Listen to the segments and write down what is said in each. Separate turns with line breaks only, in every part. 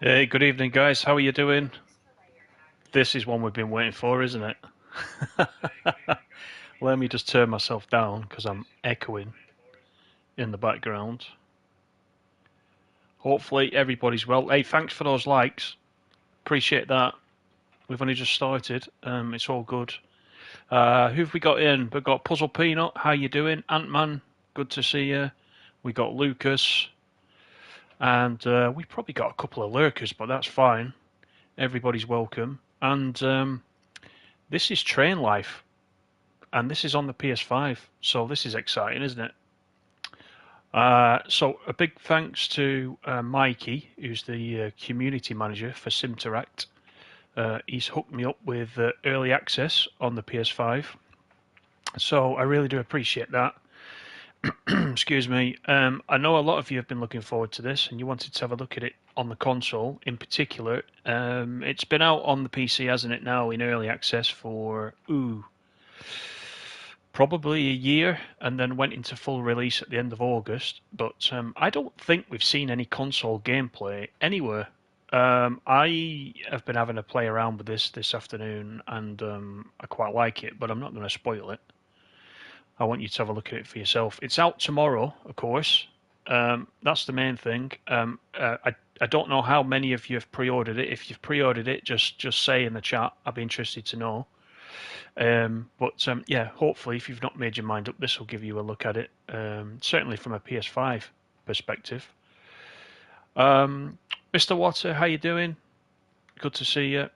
Hey, good evening, guys. How are you doing? This is one we've been waiting for, isn't it? Let me just turn myself down because I'm echoing in the background. Hopefully, everybody's well. Hey, thanks for those likes. Appreciate that. We've only just started. It's all good. Who've we got in? We've got Puzzle Peanut. How you doing? Ant-Man. Good to see you. We got Lucas. And we probably got a couple of lurkers, but that's fine. Everybody's welcome. And this is Train Life. And this is on the PS5, so this is exciting, isn't it? So a big thanks to Mikey, who's the community manager for Simteract. He's hooked me up with early access on the PS5, so I really do appreciate that. Excuse me. I know a lot of you have been looking forward to this, and you wanted to have a look at it on the console in particular. It's been out on the PC, hasn't it, now in early access for probably a year, and then went into full release at the end of August. But I don't think we've seen any console gameplay anywhere. I have been having a play around with this afternoon, and I quite like it, but I'm not going to spoil it. I want you to have a look at it for yourself. It's out tomorrow, of course. That's the main thing. I don't know how many of you have pre-ordered it. If you've pre-ordered it, just say in the chat. I'd be interested to know. But yeah, hopefully, if you've not made your mind up, this will give you a look at it. Certainly from a PS5 perspective. Mr. Water, how you doing? Good to see you.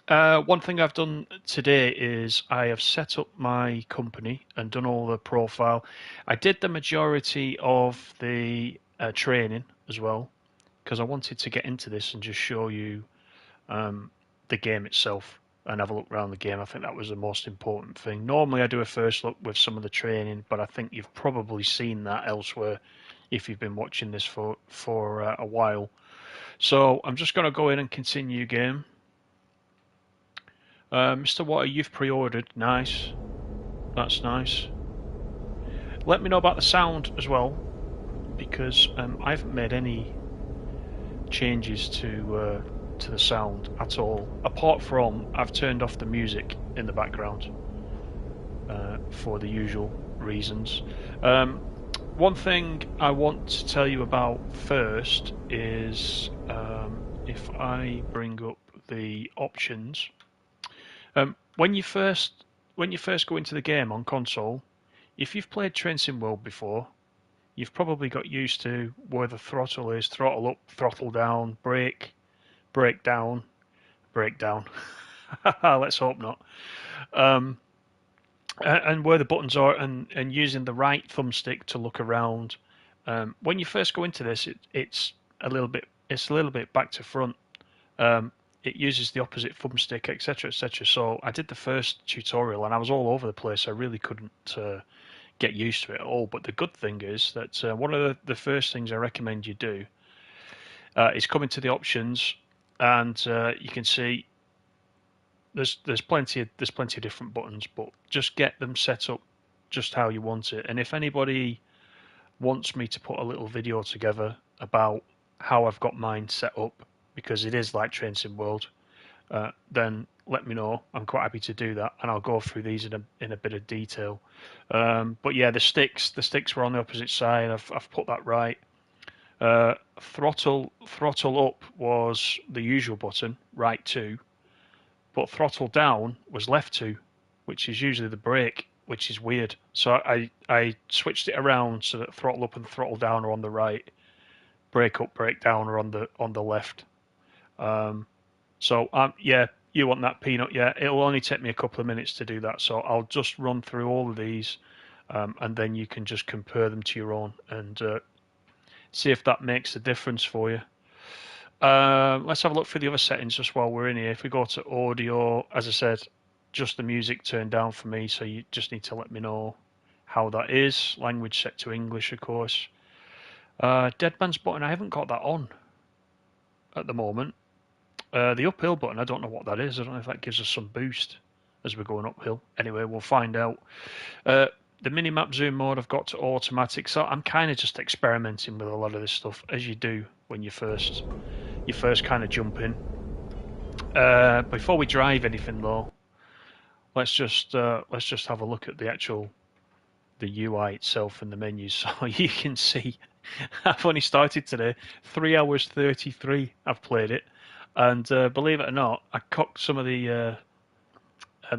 One thing I've done today is I have set up my company and done all the profile. I did the majority of the training as well because I wanted to get into this and just show you the game itself and have a look around the game. I think that was the most important thing. Normally I do a first look with some of the training, but I think you've probably seen that elsewhere if you've been watching this for a while. So I'm just going to go in and continue game. Mr. Water, you've pre-ordered. Nice. That's nice. Let me know about the sound as well, because I haven't made any changes to the sound at all, apart from I've turned off the music in the background for the usual reasons. One thing I want to tell you about first is if I bring up the options. When you first go into the game on console, if you've played Train Sim World before, you've probably got used to where the throttle is: throttle up, throttle down, brake, brake down, brake down. Let's hope not. Um, and where the buttons are, and using the right thumbstick to look around. When you first go into this, it's a little bit back to front. It uses the opposite thumbstick, etc., etc. So I did the first tutorial and I was all over the place. I really couldn't get used to it at all. But the good thing is that one of the first things I recommend you do is come into the options, and you can see there's plenty of different buttons, but just get them set up just how you want it. And if anybody wants me to put a little video together about how I've got mine set up, because it is like Train Sim World, then let me know. I'm quite happy to do that, and I'll go through these in a bit of detail. But yeah, the sticks were on the opposite side. I've put that right. Throttle up was the usual button, right 2, but throttle down was left 2, which is usually the brake, which is weird. So I switched it around so that throttle up and throttle down are on the right, brake up, brake down are on the left. Yeah, you want that, Peanut? Yeah, it'll only take me a couple of minutes to do that, so I'll just run through all of these, and then you can just compare them to your own and see if that makes a difference for you. Let's have a look through the other settings just while we're in here. If we go to audio, as I said, just the music turned down for me, so you just need to let me know how that is. Language set to English, of course. Dead Man's button, I haven't got that on at the moment. The uphill button, I don't know what that is. I don't know if that gives us some boost as we're going uphill. Anyway, we'll find out. The minimap zoom mode I've got to automatic, so I'm kind of just experimenting with a lot of this stuff, as you do when you first you first kind of jump in. Before we drive anything though, let's just have a look at the UI itself and the menus. So you can see I've only started today. 3 hours 33 I've played it, and believe it or not, I cocked some of the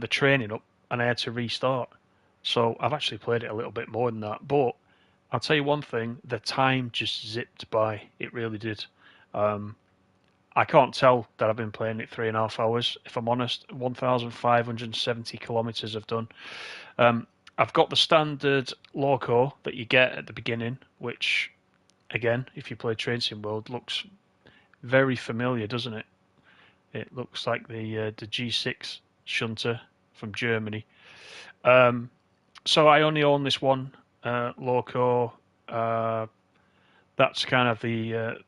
training up and I had to restart. So I've actually played it a little bit more than that. But I'll tell you one thing: the time just zipped by. It really did. I can't tell that I've been playing it 3.5 hours. If I'm honest, 1,570 kilometres I've done. I've got the standard loco that you get at the beginning, which, again, if you play Train Sim World, looks very familiar, doesn't it? It looks like the G6 shunter from Germany. So I only own this one loco. That's kind of the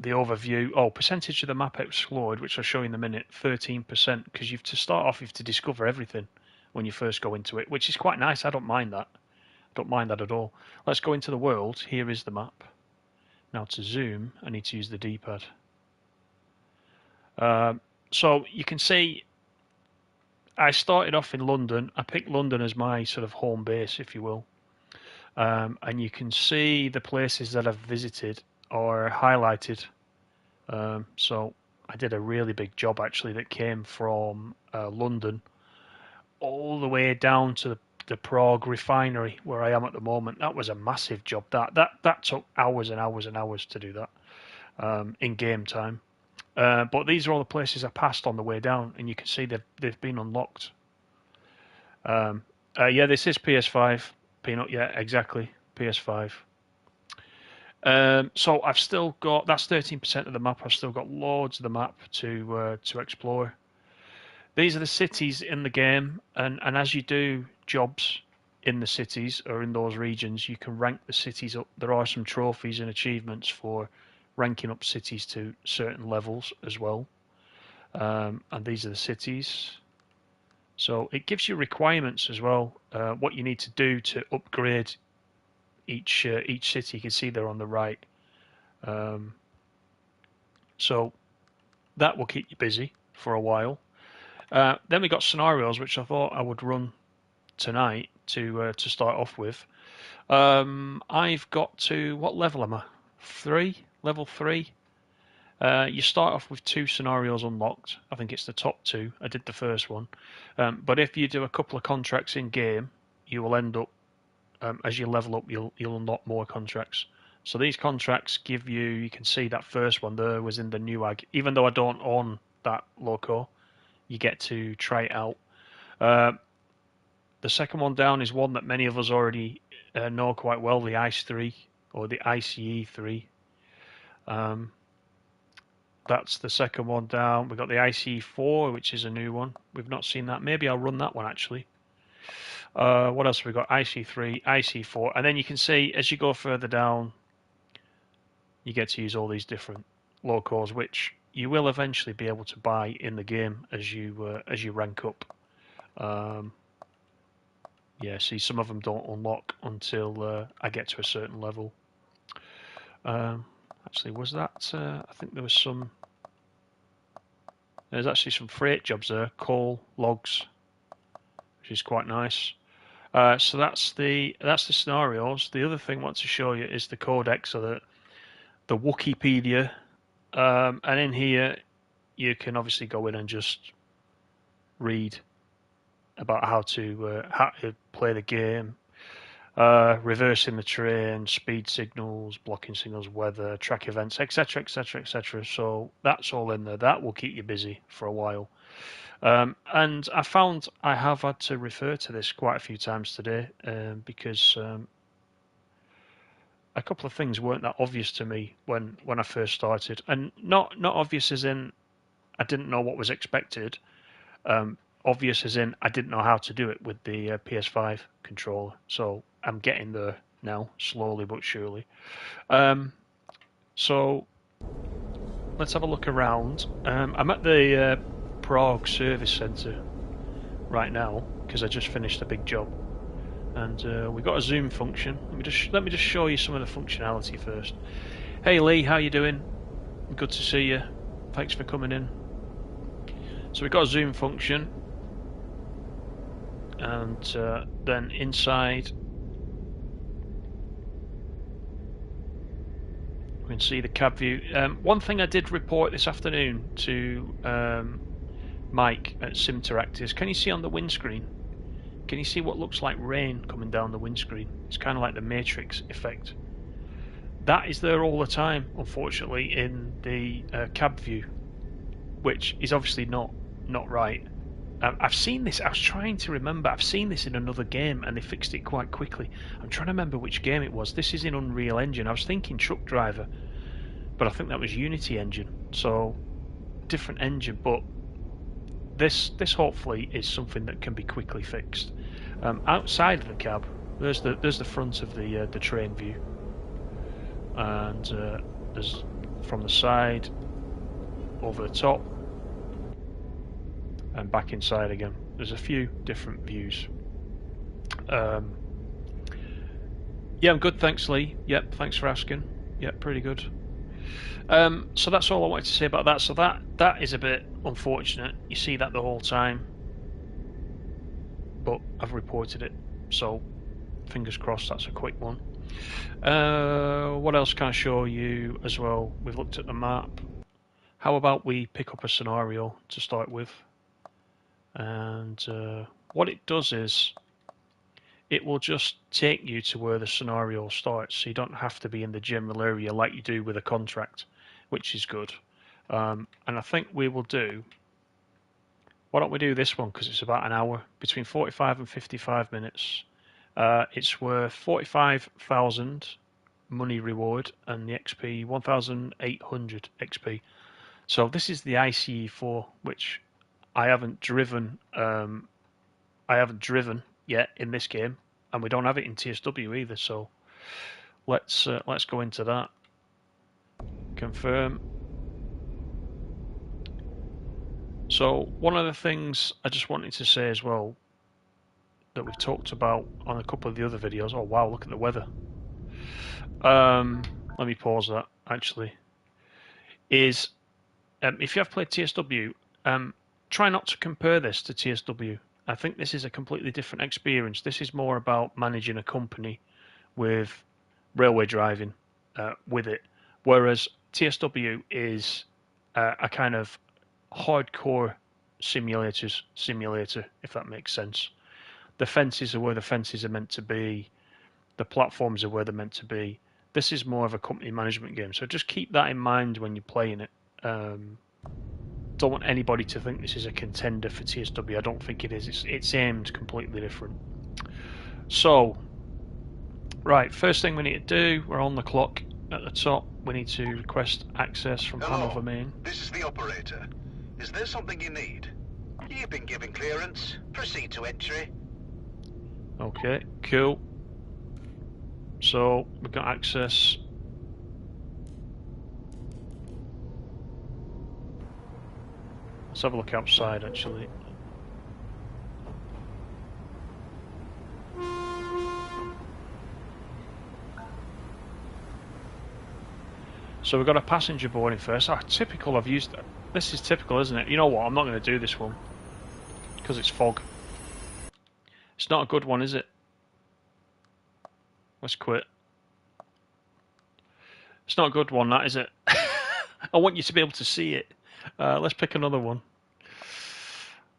overview. Oh, percentage of the map explored, which I'll show you in a minute, 13%, because to start off, you have to discover everything when you first go into it, which is quite nice. I don't mind that. I don't mind that at all. Let's go into the world. Here is the map. Now to zoom, I need to use the D-pad. So you can see I started off in London. I picked London as my sort of home base, if you will. And you can see the places that I've visited are highlighted. So I did a really big job actually that came from London all the way down to the Prague refinery where I am at the moment. That was a massive job. That took hours and hours and hours to do that in game time. But these are all the places I passed on the way down, and you can see they've been unlocked. Yeah, this is PS5. Peanut, yeah, exactly, PS5. So I've still got, that's 13% of the map. I've still got loads of the map to explore. These are the cities in the game, and as you do jobs in the cities or in those regions, you can rank the cities up. There are some trophies and achievements for ranking up cities to certain levels as well. And these are the cities. So it gives you requirements as well, what you need to do to upgrade each city. You can see there on the right. So that will keep you busy for a while. Then we got scenarios, which I thought I would run tonight to start off with. I've got to, what level am I? Level 3. You start off with 2 scenarios unlocked. I think it's the top 2. I did the first one. But if you do a couple of contracts in game, you will end up, as you level up, you'll unlock more contracts. So these contracts give you, you can see that first one there was in the NEWAG. Even though I don't own that loco, you get to try it out. The second one down is one that many of us already know quite well, the ICE 3 or the ICE 3. That's the second one down. We've got the ICE 4, which is a new one. We've not seen that. Maybe I'll run that one actually. What else have we got? ICE 3, ICE 4, and then you can see as you go further down, you get to use all these different locos, which you will eventually be able to buy in the game as you rank up. Yeah, see, some of them don't unlock until I get to a certain level. Actually, was that? I think there was some. There's actually some freight jobs there, coal, logs, which is quite nice. So that's the scenarios. The other thing I want to show you is the codex, or the Wikipedia, and in here you can obviously go in and just read about how to play the game, reversing the train, speed signals, blocking signals, weather, track events, etc., etc., etc. So that's all in there. That will keep you busy for a while. And I found I have had to refer to this quite a few times today because a couple of things weren't that obvious to me when I first started, and not obvious as in I didn't know what was expected. Obvious as in I didn't know how to do it with the PS5 controller. So I'm getting there now, slowly but surely. So let's have a look around. I'm at the Prague service centre right now because I just finished a big job, and we got a zoom function. Let me just show you some of the functionality first. Hey Lee, how you doing? Good to see you. thanks for coming in. So we've got a zoom function, and then inside we can see the cab view. One thing I did report this afternoon to Mike at Simteract is, can you see on the windscreen? Can you see what looks like rain coming down the windscreen? It's kind of like the Matrix effect. That is there all the time, unfortunately, in the cab view, which is obviously not right. I've seen this. I was trying to remember. I've seen this in another game, and they fixed it quite quickly. I'm trying to remember which game it was. This is in Unreal Engine. I was thinking Truck Driver, but I think that was Unity Engine. So different engine, but this hopefully is something that can be quickly fixed. Outside of the cab, there's the front of the train view, and there's from the side, over the top, and back inside again. There's a few different views. Yeah, I'm good, thanks, Lee. Yep, thanks for asking. Yep, pretty good. So that's all I wanted to say about that. So that is a bit unfortunate. You see that the whole time, but I've reported it, so fingers crossed that's a quick one. What else can I show you as well? We've looked at the map. How about we pick up a scenario to start with? And what it does is it will just take you to where the scenario starts, so you don't have to be in the general area like you do with a contract, which is good. And I think we will do, why don't we do this one, because it's about an hour, between 45 and 55 minutes. It's worth 45,000 money reward, and the XP 1,800 XP. So this is the ICE4, which I haven't driven. I haven't driven yet in this game, and we don't have it in TSW either. So let's go into that. Confirm. So one of the things I just wanted to say as well that we've talked about on a couple of the other videos. Oh wow, look at the weather. Let me pause that actually. Is if you have played TSW, try not to compare this to TSW. I think this is a completely different experience. This is more about managing a company with railway driving with it, whereas TSW is a kind of hardcore simulator, if that makes sense. The fences are where the fences are meant to be. The platforms are where they're meant to be. This is more of a company management game, so just keep that in mind when you're playing it. Don't want anybody to think this is a contender for TSW. I don't think it is. It's aimed completely different. So, right, first thing we need to do, we're on the clock at the top. We need to request access from Hanover Main.
This is the operator. Is there something you need? You've been given clearance. Proceed to entry.
Okay, cool. So, we've got access. Let's have a look outside, actually. So we've got a passenger boarding first. Ah, typical, I've used that. This is typical, isn't it? You know what, I'm not going to do this one. Because it's fog. It's not a good one, is it? Let's quit. It's not a good one, that, is it? I want you to be able to see it. Let's pick another one.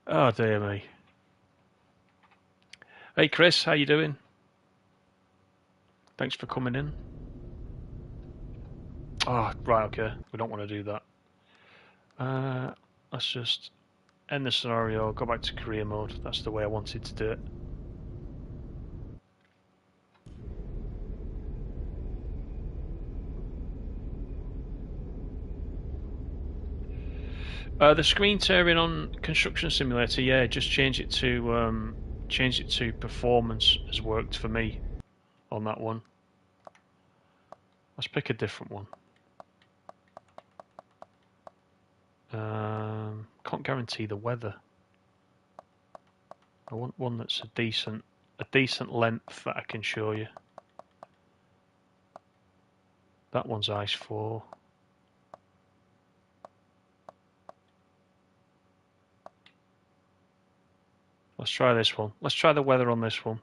Oh dear me. Hey Chris, how you doing? Thanks for coming in. Oh, right, okay. We don't want to do that. Let's just end the scenario, go back to career mode. That's the way I wanted to do it. The screen tearing on Construction Simulator, yeah, just change it to performance has worked for me on that one. Let's pick a different one. Can't guarantee the weather. I want one that's a decent length that I can show you. That one's ice 4. Let's try this one. Let's try the weather on this one.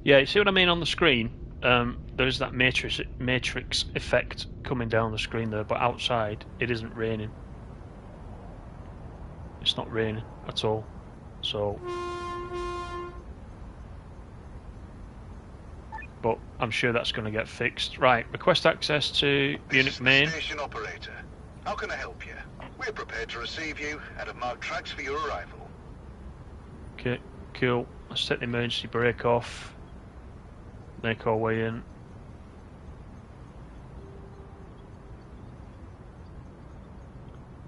Yeah, you see what I mean on the screen? There's that matrix effect coming down the screen there, but outside it isn't raining. It's not raining at all. So, but I'm sure that's going to get fixed. Right, request access to Zurich Main.
Station operator. How can I help you? We're prepared to receive you and have marked tracks for your arrival.
Okay, cool. Let's take the emergency brake off. Make our way in.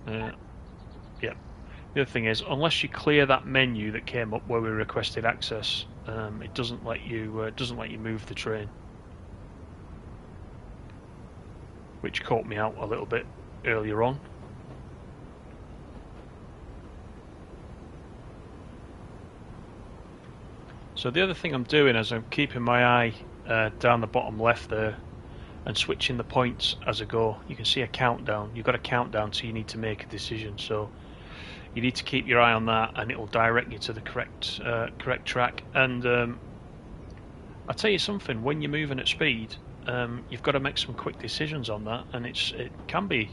Yeah. The other thing is, unless you clear that menu that came up where we requested access, it doesn't let you move the train, which caught me out a little bit earlier on. So the other thing I'm doing is I'm keeping my eye down the bottom left there and switching the points as I go. You can see a countdown. You've got a countdown, so you need to make a decision. So you need to keep your eye on that, and it will direct you to the correct track. And I'll tell you something: when you're moving at speed, you've got to make some quick decisions on that, and it can be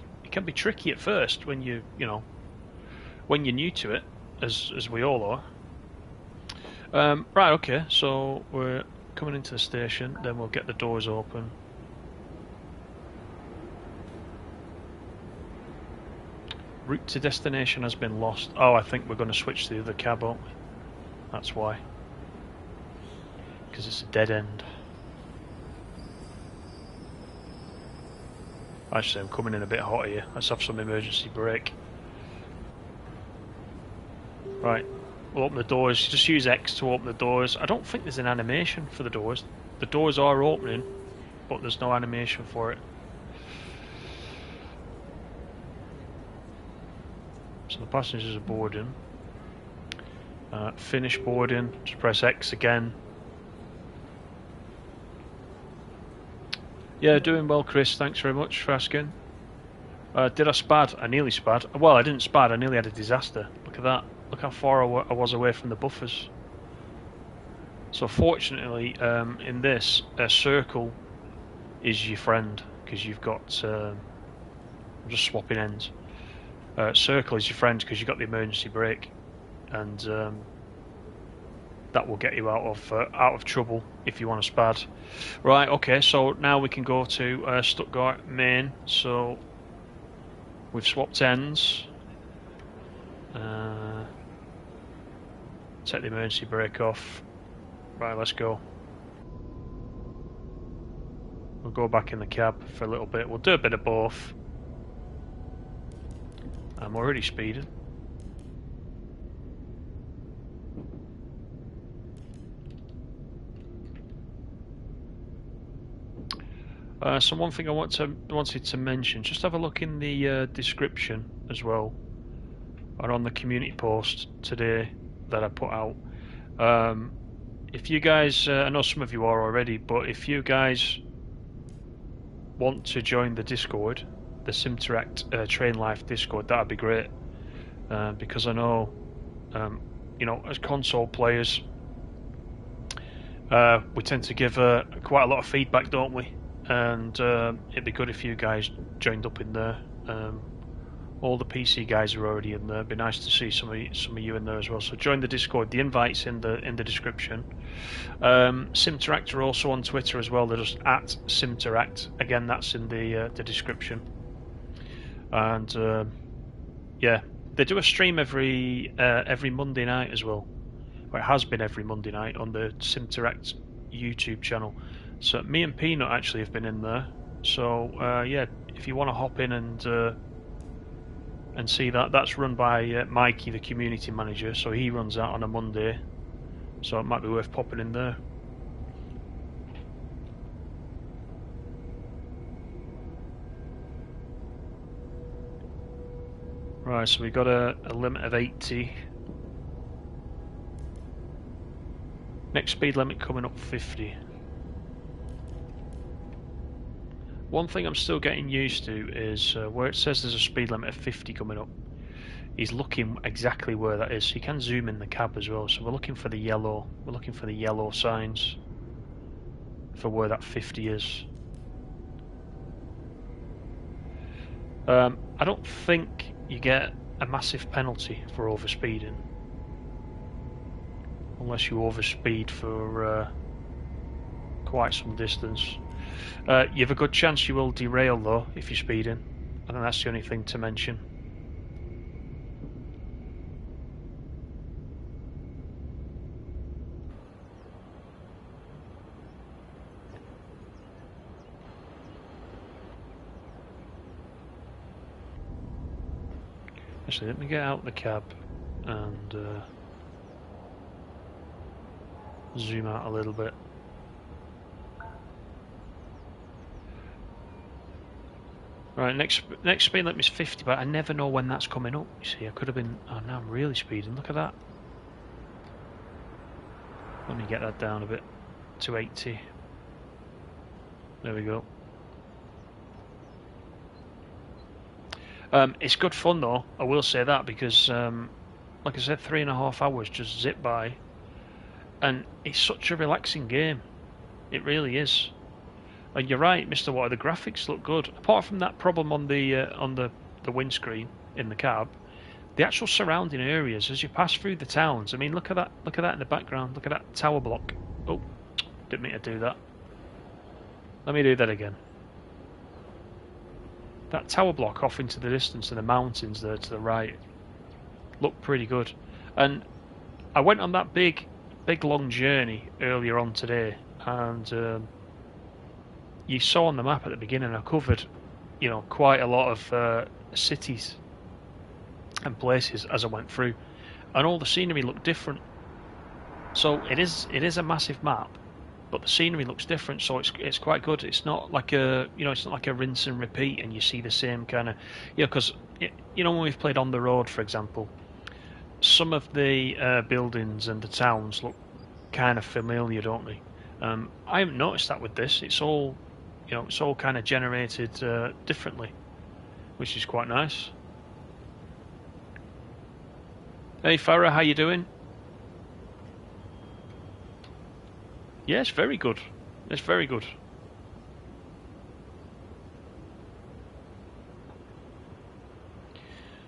tricky at first when when you're new to it, as we all are. Right, okay, so we're coming into the station, then we'll get the doors open. Route to destination has been lost. Oh, I think we're going to switch to the other cab, aren't we? That's why. Because it's a dead end. Actually, I'm coming in a bit hot here. Let's have some emergency brake. Right. We'll open the doors. Just use X to open the doors. I don't think there's an animation for the doors. The doors are opening, but there's no animation for it. So the passengers are boarding. Finish boarding. Just press X again. Yeah, doing well, Chris. Thanks very much for asking. Did I spad? I nearly spad. Well, I didn't spad. I nearly had a disaster. Look at that. Look how far I was away from the buffers. So fortunately, in this, a circle is your friend, because you've got... I'm just swapping ends. Circle is your friend because you've got the emergency brake, and that will get you out of trouble if you want to spad. Right, okay, so now we can go to Stuttgart Main. So we've swapped ends. Take the emergency brake off. Right, let's go. We'll go back in the cab for a little bit. We'll do a bit of both. I'm already speeding. So one thing I wanted to mention, just have a look in the description as well, or on the community post today that I put out. If you guys, I know some of you are already, but if you guys want to join the Discord, the Simteract Train Life Discord, that'd be great, because I know, as console players, we tend to give quite a lot of feedback, don't we? And it'd be good if you guys joined up in there. All the PC guys are already in there. It'd be nice to see some of you in there as well. So join the Discord. The invite's in the description. Simteract are also on Twitter as well. They're just at Simteract. Again, that's in the description. And yeah, they do a stream every Monday night as well. Or it has been every Monday night on the Simteract YouTube channel. So me and Peanut actually have been in there. So yeah, if you want to hop in and see that's run by Mikey, the community manager. So he runs that on a Monday. So it might be worth popping in there. Right, so we got a limit of 80. Next speed limit coming up 50. One thing I'm still getting used to is where it says there's a speed limit of 50 coming up, he's looking exactly where that is. So you can zoom in the cab as well. So we're looking for the yellow. We're looking for the yellow signs for where that 50 is. I don't think you get a massive penalty for overspeeding, unless you overspeed for quite some distance. You have a good chance you will derail though if you're speeding. I think that's the only thing to mention. Actually, let me get out the cab and zoom out a little bit. Right, next speed limit is 50, but I never know when that's coming up. You see, I could have been. Oh, now I'm really speeding. Look at that. Let me get that down a bit to 80. There we go. It's good fun though, I will say that, because like I said, 3.5 hours just zip by, and it's such a relaxing game. It really is. And you're right, Mr. Water, the graphics look good. Apart from that problem on the windscreen in the cab, the actual surrounding areas as you pass through the towns. I mean, look at that! Look at that in the background. Look at that tower block. Oh, didn't mean to do that. Let me do that again. That tower block off into the distance and the mountains there to the right look pretty good. And I went on that big long journey earlier on today, and you saw on the map at the beginning I covered, you know, quite a lot of cities and places as I went through, and all the scenery looked different. So it is a massive map, but the scenery looks different, so it's quite good. It's not like it's not like a rinse and repeat, and you see the same kind of, because when we've played On the Road, for example, some of the buildings and the towns look kind of familiar, don't they? I haven't noticed that with this. It's all, it's all kind of generated differently, which is quite nice. Hey Farah, how you doing? Yeah, it's very good. It's very good.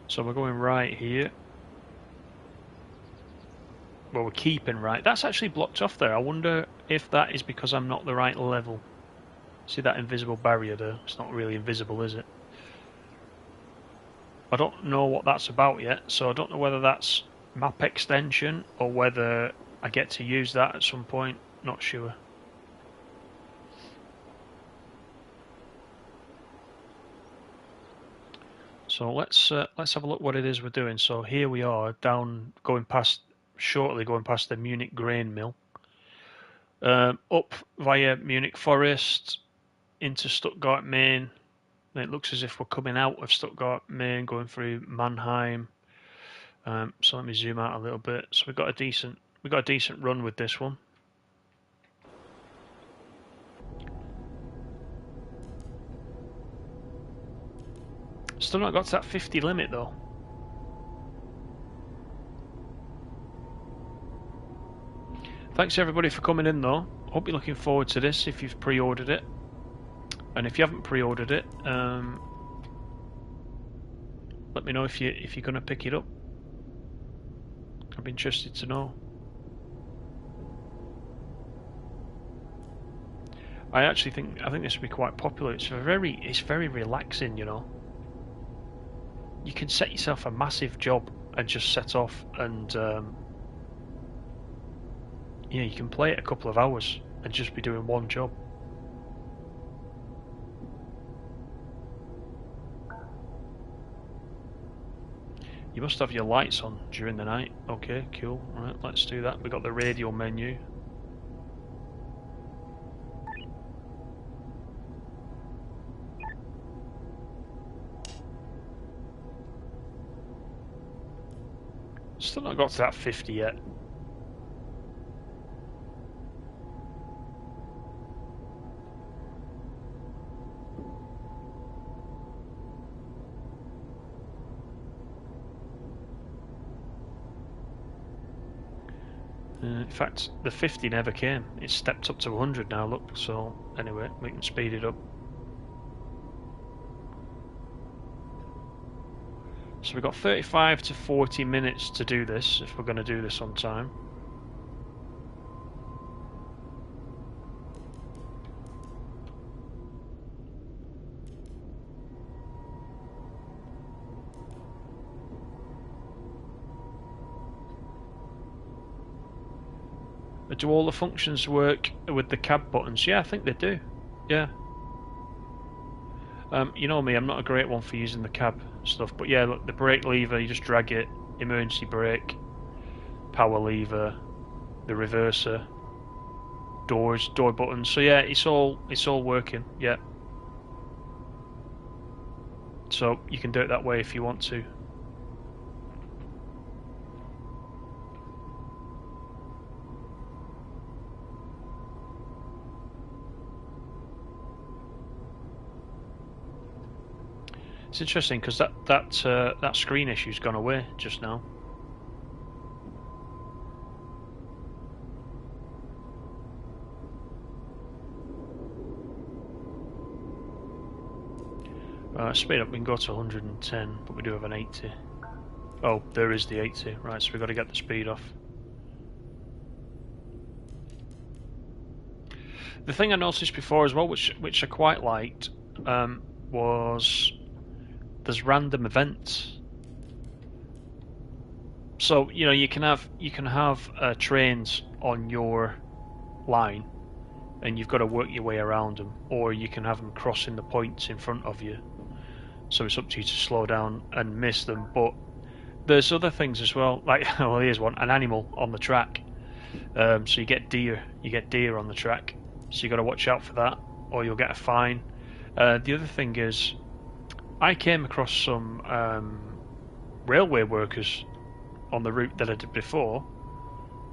So we're going right here. Well, we're keeping right. That's actually blocked off there. I wonder if that is because I'm not the right level. See that invisible barrier there? It's not really invisible, is it? I don't know what that's about yet, so I don't know whether that's map extension or whether I get to use that at some point. Not sure. So let's have a look what it is we're doing. So here we are going past the Munich grain mill, up via Munich Forest into Stuttgart Main. And it looks as if we're coming out of Stuttgart Main, going through Mannheim. So let me zoom out a little bit. So we've got a decent run with this one. Still not got to that 50 limit though. Thanks everybody for coming in though. Hope you're looking forward to this if you've pre-ordered it. And if you haven't pre-ordered it, let me know if you're going to pick it up. I'd be interested to know. I think this would be quite popular. It's very relaxing, You can set yourself a massive job and just set off, and you can play it a couple of hours and just be doing one job. You must have your lights on during the night. Okay, cool. Right, let's do that. We got the radio menu. Still not got to that 50 yet. In fact, the 50 never came. It's stepped up to 100 now, look. So, anyway, we can speed it up. So we've got 35 to 40 minutes to do this, if we're going to do this on time. Do all the functions work with the cab buttons? Yeah, I think they do. Yeah. You know me, I'm not a great one for using the cab stuff, but yeah, look, the brake lever, you just drag it, emergency brake, power lever, the reverser, door buttons. So yeah, it's all working. Yeah. So you can do it that way if you want to. It's interesting because that screen issue's gone away just now. Speed up, we can go to 110, but we do have an 80. Oh, there is the 80. Right, so we've got to get the speed off. The thing I noticed before as well, which I quite liked, was there's random events. So you know you can have trains on your line, and you've got to work your way around them, or you can have them crossing the points in front of you. So it's up to you to slow down and miss them. But there's other things as well. Like well, here's one: an animal on the track. So you get deer on the track. So you got to watch out for that, or you'll get a fine. The other thing is, I came across some railway workers on the route that I did before,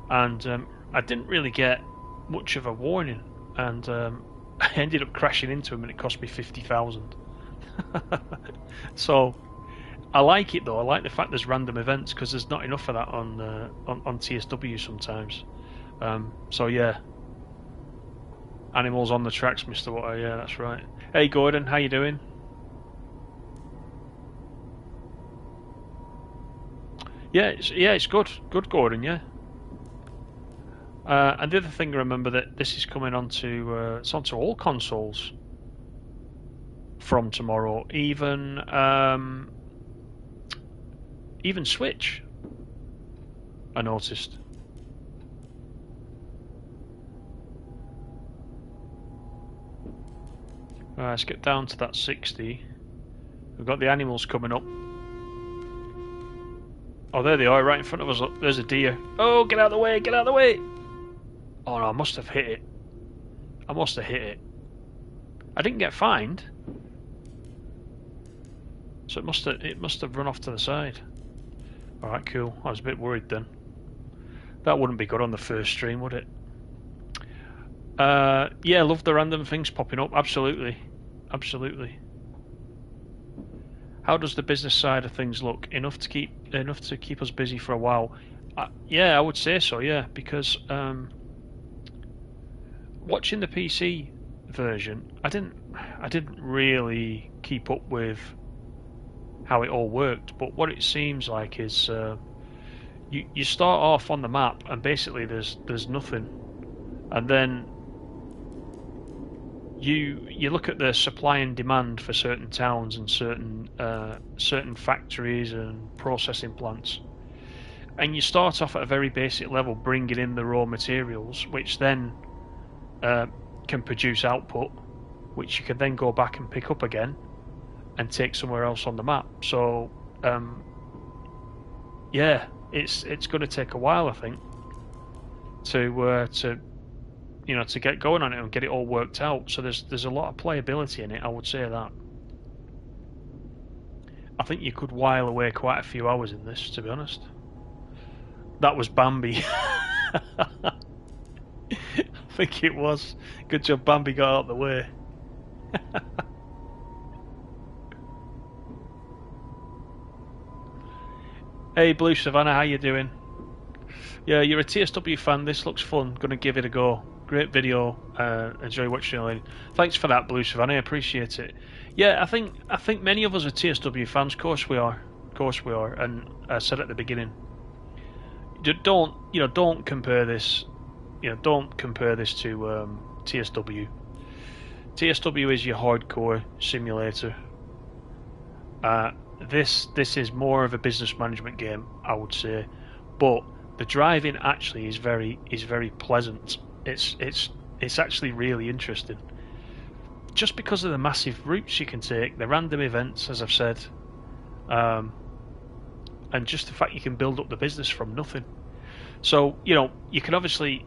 and I didn't really get much of a warning, and I ended up crashing into them, and it cost me 50,000. So I like it though. I like the fact there's random events because there's not enough of that on TSW sometimes. So yeah, animals on the tracks, Mr. Water. Yeah, that's right. Hey Gordon, how you doing? Yeah, it's good, Gordon. Yeah. And the other thing, remember that this is coming onto it's onto all consoles from tomorrow, even Switch. I noticed. Let's get down to that 60. We've got the animals coming up. Oh, there they are, right in front of us. Look, there's a deer. Oh, get out of the way! Get out of the way! Oh no, I must have hit it. I must have hit it. I didn't get fined, so it must have run off to the side. All right, cool. I was a bit worried then. That wouldn't be good on the first stream, would it? Yeah, love the random things popping up. Absolutely, absolutely. How does the business side of things look? Enough to keep us busy for a while. Yeah, I would say so. Yeah, because watching the PC version, I didn't really keep up with how it all worked. But what it seems like is you start off on the map and basically there's nothing, and then you look at the supply and demand for certain towns and certain factories and processing plants, and you start off at a very basic level, bringing in the raw materials, which then can produce output, which you can then go back and pick up again and take somewhere else on the map. So yeah, it's going to take a while, I think, to get going on it and get it all worked out. So there's a lot of playability in it, I would say that. I think you could while away quite a few hours in this, to be honest. That was Bambi. I think it was. Good job Bambi got out of the way. Hey Blue Savannah, how you doing? Yeah, you're a TSW fan. This looks fun. Gonna give it a go. Great video. Enjoy watching it. Thanks for that, Blue Savannah. I appreciate it. Yeah, I think many of us are TSW fans. Of course we are. Of course we are. And I said at the beginning, don't compare this. Don't compare this to TSW. TSW is your hardcore simulator. This is more of a business management game, I would say, but the driving actually is very pleasant. It's actually really interesting, just because of the massive routes you can take, the random events, as I've said, and just the fact you can build up the business from nothing. So you can obviously,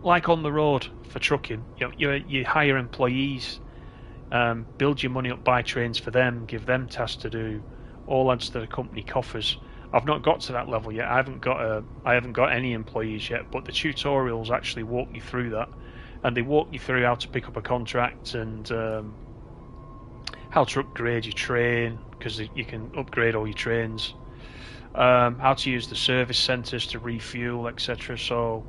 like on the road for trucking, you hire employees. Build your money up, buy trains for them, give them tasks to do, all adds to the company coffers. I've not got to that level yet. I haven't got any employees yet, but the tutorials actually walk you through that, and they walk you through how to pick up a contract and how to upgrade your train, because you can upgrade all your trains, how to use the service centres to refuel, etc. So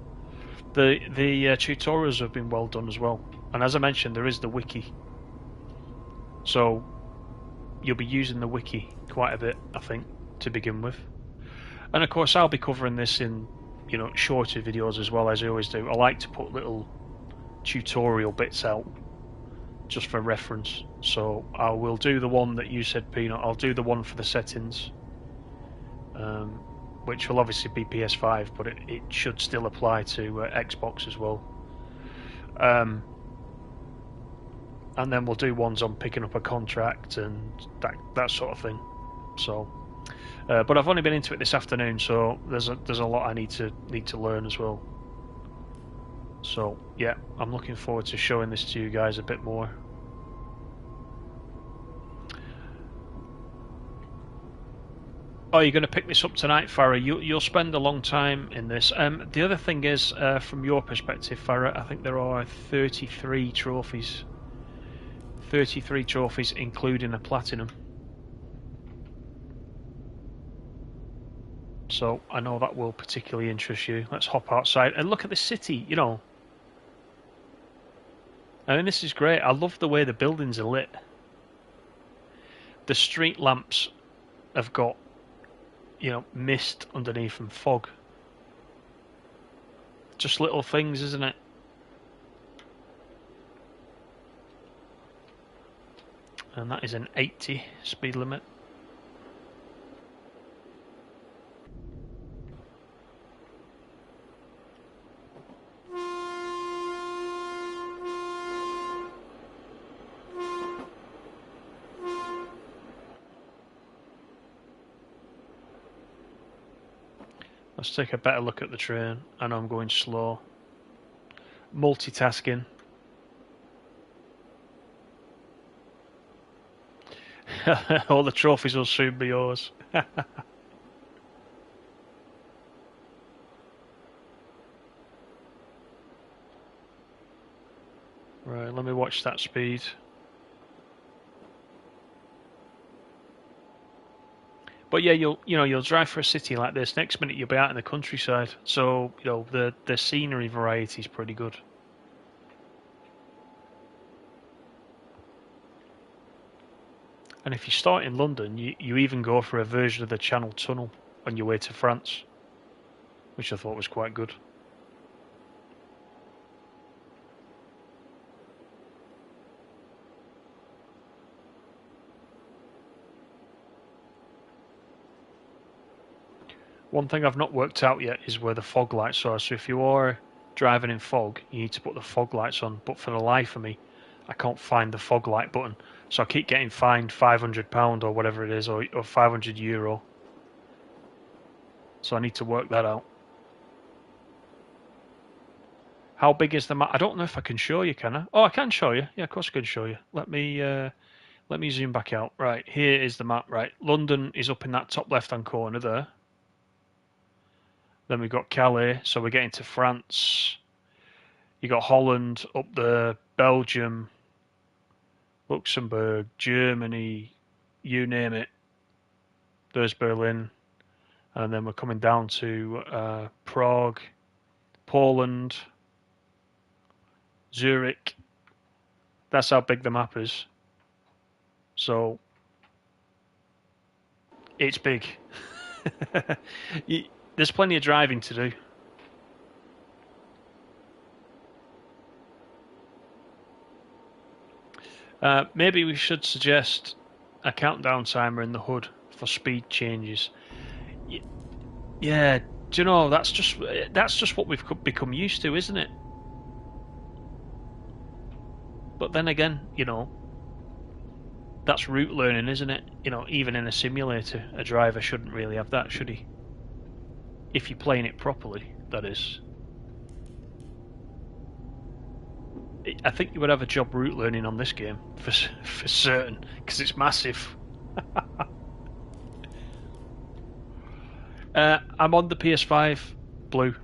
the tutorials have been well done as well, and as I mentioned, there is the wiki. So you'll be using the wiki quite a bit, I think, to begin with. And of course, I'll be covering this in, shorter videos as well, as I always do. I like to put little tutorial bits out just for reference. So I will do the one that you said, Peanut. I'll do the one for the settings, which will obviously be PS5, but it should still apply to Xbox as well. And then we'll do ones on picking up a contract and that sort of thing. So, but I've only been into it this afternoon, so there's a lot I need to learn as well. So yeah, I'm looking forward to showing this to you guys a bit more. Oh, you're going to pick this up tonight, Farah? You'll spend a long time in this. The other thing is, from your perspective, Farah, I think there are 33 trophies. 33 trophies, including a platinum. So I know that will particularly interest you. Let's hop outside and look at the city, I mean, this is great. I love the way the buildings are lit. The street lamps have got, mist underneath and fog. Just little things, isn't it? And that is an 80 speed limit. Let's take a better look at the train. I know I'm going slow. Multitasking. All the trophies will soon be yours. Right, let me watch that speed. But yeah, you'll drive for a city like this. Next minute you'll be out in the countryside. So the scenery variety is pretty good. And if you start in London, you even go for a version of the Channel Tunnel on your way to France, which I thought was quite good. One thing I've not worked out yet is where the fog lights are. So if you are driving in fog, you need to put the fog lights on. But for the life of me, I can't find the fog light button. So I keep getting fined £500 or whatever it is, or €500. So I need to work that out. How big is the map? I don't know if I can show you, can I? Oh, I can show you. Yeah, of course I can show you. Let me zoom back out. Right, here is the map. Right, London is up in that top left-hand corner there. Then we've got Calais, so we're getting to France. You got Holland up there, Belgium, Luxembourg, Germany, you name it. There's Berlin. and then we're coming down to Prague, Poland, Zurich. That's how big the map is. So it's big. There's plenty of driving to do. Maybe we should suggest a countdown timer in the hood for speed changes. Yeah, do you know, that's just what we've become used to, isn't it? But then again, you know, that's route learning, isn't it? You know, even in a simulator, a driver shouldn't really have that, should he? If you're playing it properly, that is. I think you would have a job route learning on this game, for certain, because it's massive. I'm on the PS5 Blue.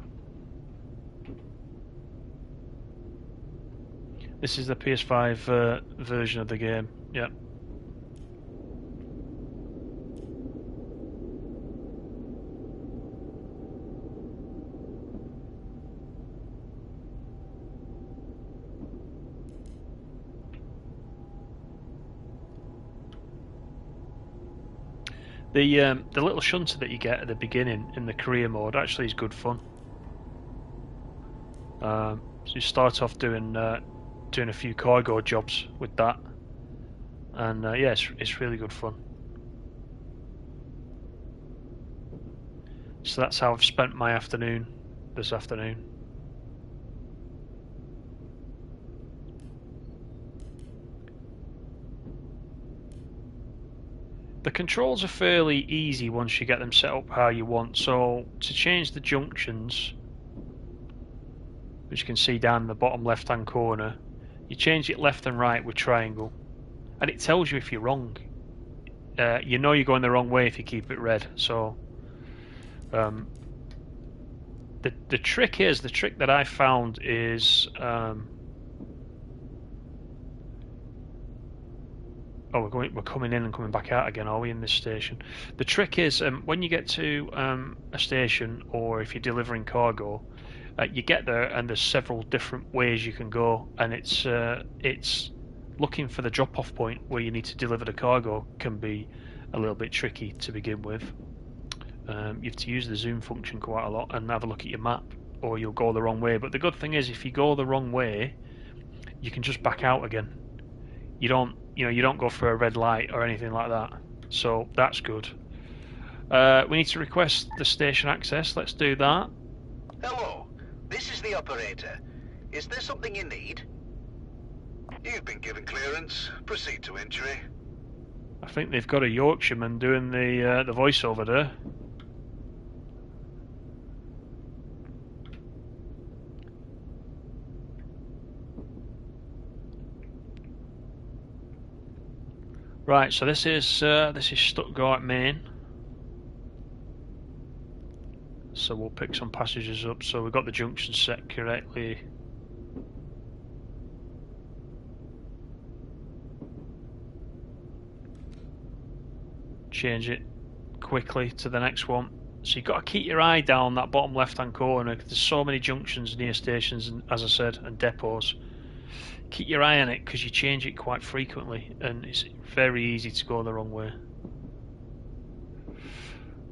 This is the PS5 version of the game. Yep. The little shunter that you get at the beginning in the career mode actually is good fun. So you start off doing a few cargo jobs with that, and yeah, it's really good fun. So that's how I've spent my afternoon this afternoon. The controls are fairly easy once you get them set up how you want. So to change the junctions, which you can see down in the bottom left hand corner, you change it left and right with triangle, and it tells you if you're wrong. You know you're going the wrong way if you keep it red. So the trick that I found is oh, we're coming in and coming back out again, are we, in this station? The trick is when you get to a station, or if you're delivering cargo, you get there and there's several different ways you can go, and it's looking for the drop-off point where you need to deliver the cargo can be a little bit tricky to begin with. You have to use the zoom function quite a lot and have a look at your map, or you'll go the wrong way. But the good thing is, if you go the wrong way, you can just back out again. You don't go for a red light or anything like that. So that's good. We need to request the station access. Let's do that.
Hello, this is the operator. Is there something you need? You've been given clearance. Proceed to entry.
I think they've got a Yorkshireman doing the voiceover there. Right, so this is Stuttgart Main. So we'll pick some passengers up. So we've got the junction set correctly. Change it quickly to the next one. So you've got to keep your eye down that bottom left-hand corner, because there's so many junctions near stations, and, as I said, and depots. Keep your eye on it, because you change it quite frequently, and it's very easy to go the wrong way.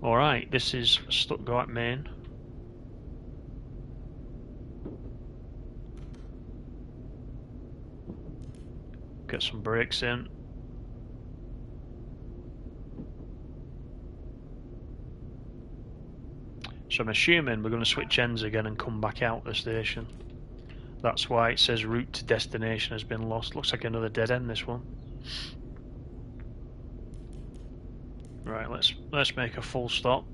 Alright, this is Stuttgart Main. Get some brakes in. So I'm assuming we're going to switch ends again and come back out the station. That's why it says route to destination has been lost. Looks like another dead end, this one. Right, let's make a full stop.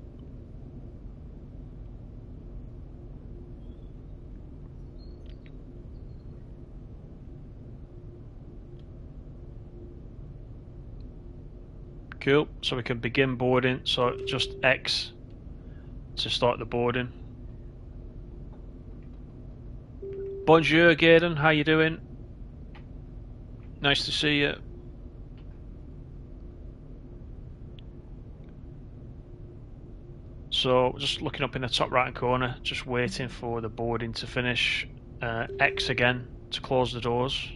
Cool, so we can begin boarding. So just X to start the boarding. Bonjour, Gaydon, how you doing? Nice to see you. So just looking up in the top right hand corner, just waiting for the boarding to finish. X again to close the doors.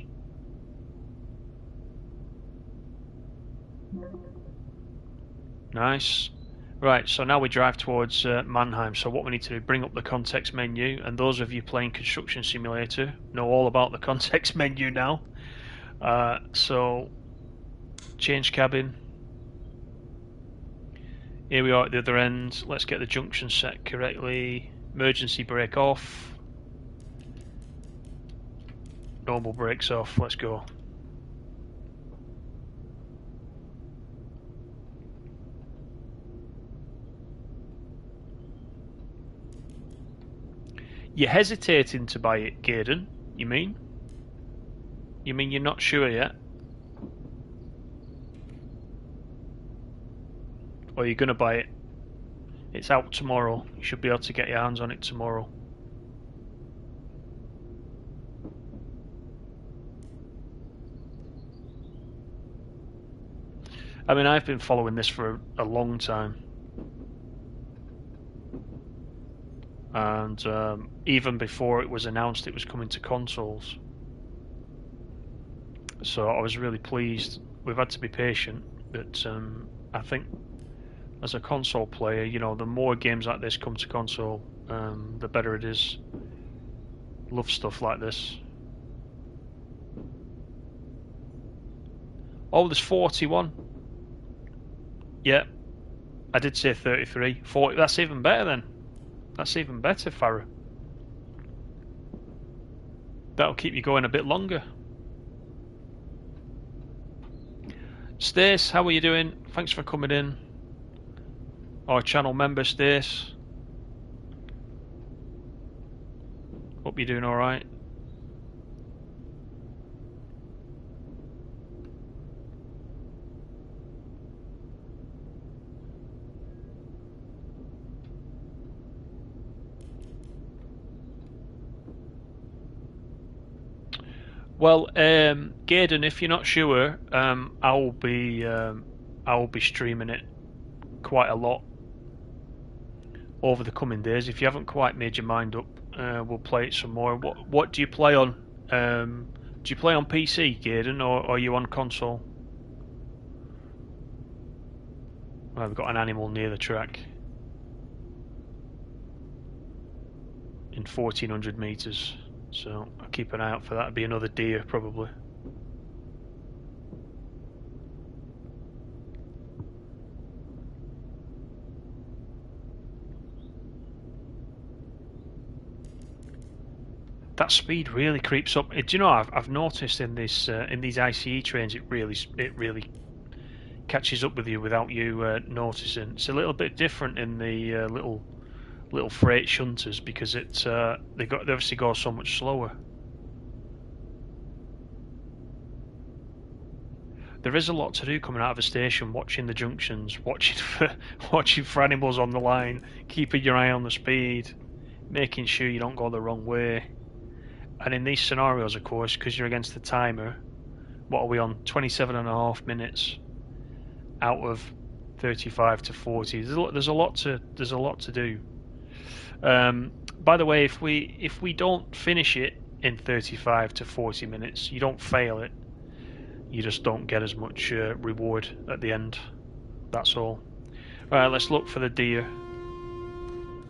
Nice. Right, so now we drive towards Mannheim. So what we need to do, bring up the context menu, and those of you playing Construction Simulator know all about the context menu now. So change cabin. Here we are at the other end. Let's get the junction set correctly. Emergency brake off. Normal brakes off. Let's go. You're hesitating to buy it, Gaydon, you mean? You mean you're not sure yet? Or you're going to buy it? It's out tomorrow. You should be able to get your hands on it tomorrow. I mean, I've been following this for a long time. And even before it was announced it was coming to consoles. So I was really pleased. We've had to be patient, but I think as a console player, you know, the more games like this come to console, the better it is. Love stuff like this. Oh, there's 41. Yeah, I did say 33. 40. That's even better then. That's even better, Farah. That'll keep you going a bit longer. Stace, how are you doing? Thanks for coming in. Our channel member, Stace. Hope you're doing alright. Well, Gaydon, if you're not sure, I'll be streaming it quite a lot over the coming days. If you haven't quite made your mind up, we'll play it some more. What do you play on? Do you play on PC, Gaydon, or are you on console? Well, we've got an animal near the track in 1400 meters. So I'll keep an eye out for that. It'll be another deer, probably. That speed really creeps up. Do you know? I've noticed in this in these ICE trains, it really catches up with you without you noticing. It's a little bit different in the little freight shunters because they obviously go so much slower. There is a lot to do coming out of a station, watching the junctions, watching for animals on the line, keeping your eye on the speed, making sure you don't go the wrong way. And in these scenarios, of course, because you're against the timer, what are we on? 27.5 minutes out of 35 to 40. There's a lot to do. By the way, if we don't finish it in 35 to 40 minutes, you don't fail it. You just don't get as much reward at the end. That's all. Right, let's look for the deer.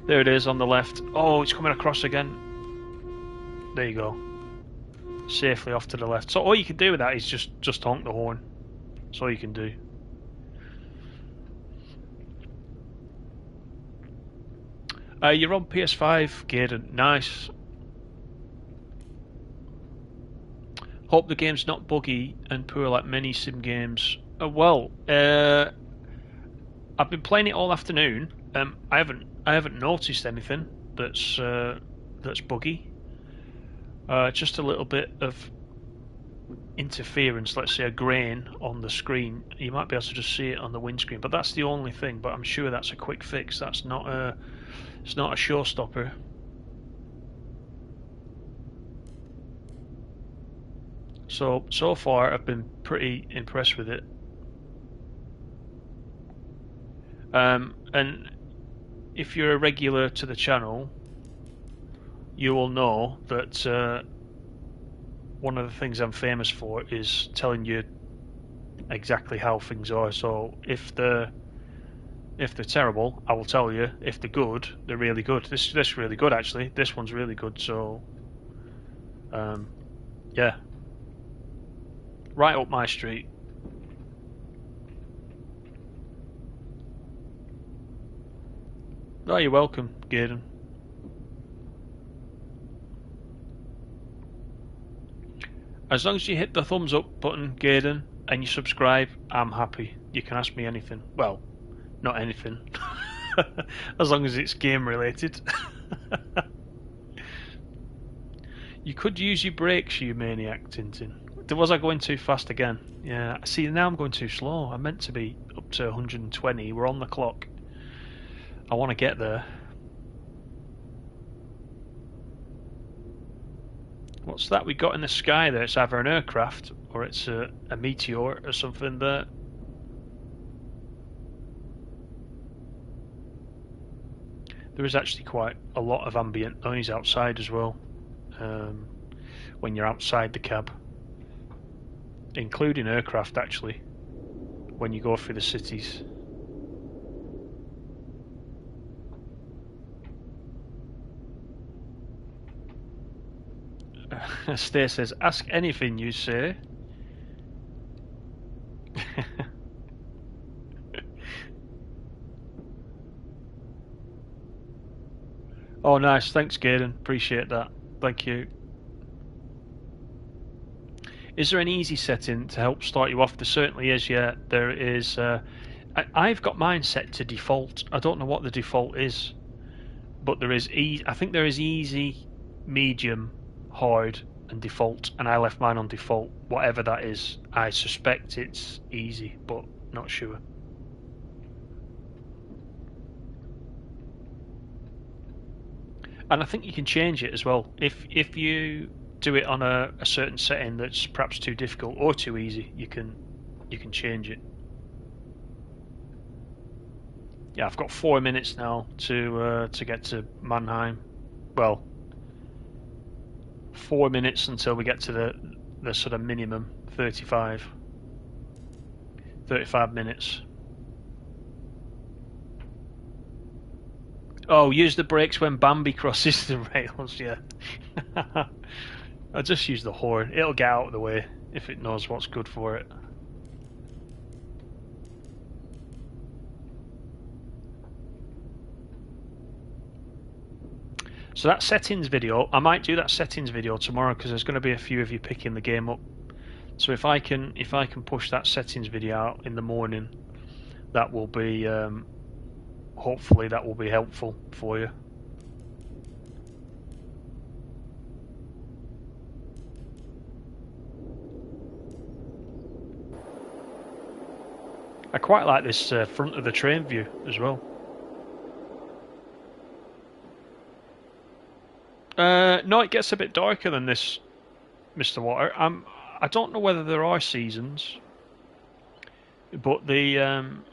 There it is on the left. Oh, it's coming across again. There you go. Safely off to the left. So all you can do with that is just honk the horn. That's all you can do. You're on PS5, Gaydon. Nice. Hope the game's not buggy and poor like many sim games. Well, I've been playing it all afternoon. I haven't noticed anything that's buggy. Just a little bit of interference, let's say a grain on the screen. You might be able to just see it on the windscreen, but that's the only thing. But I'm sure that's a quick fix. It's not a showstopper. So far I've been pretty impressed with it. And if you're a regular to the channel, you will know that one of the things I'm famous for is telling you exactly how things are. So if they're terrible, I will tell you. If they're good, they're really good. This really good actually. This one's really good. So yeah, right up my street. Oh, you're welcome, Gaydon. As long as you hit the thumbs up button, Gaydon, and you subscribe, I'm happy. You can ask me anything. Well, not anything. As long as it's game related. You could use your brakes, you maniac, Tintin. Was I going too fast again? Yeah, see, now I'm going too slow. I'm meant to be up to 120. We're on the clock. I want to get there. What's that we got in the sky there? It's either an aircraft or it's a meteor or something there. There is actually quite a lot of ambient noise outside as well, when you're outside the cab, including aircraft actually, when you go through the cities. Stay says, ask anything you say. Oh, nice. Thanks, Gaydon. Appreciate that. Thank you. Is there an easy setting to help start you off? There certainly is, yeah. There is. I've got mine set to default. I don't know what the default is, but there is. I think there is easy, medium, hard, and default, and I left mine on default. Whatever that is, I suspect it's easy, but not sure. And I think you can change it as well. If you do it on a certain setting that's perhaps too difficult or too easy, you can change it. Yeah, I've got 4 minutes now to get to Mannheim. Well, 4 minutes until we get to the sort of minimum 35 minutes. Oh, use the brakes when Bambi crosses the rails, yeah. I'll just use the horn. It'll get out of the way if it knows what's good for it. So that settings video, I might do that settings video tomorrow because there's going to be a few of you picking the game up. So if I can push that settings video out in the morning, that will be hopefully that will be helpful for you. I quite like this front of the train view as well. No, it gets a bit darker than this, Mr. Water. I don't know whether there are seasons, but the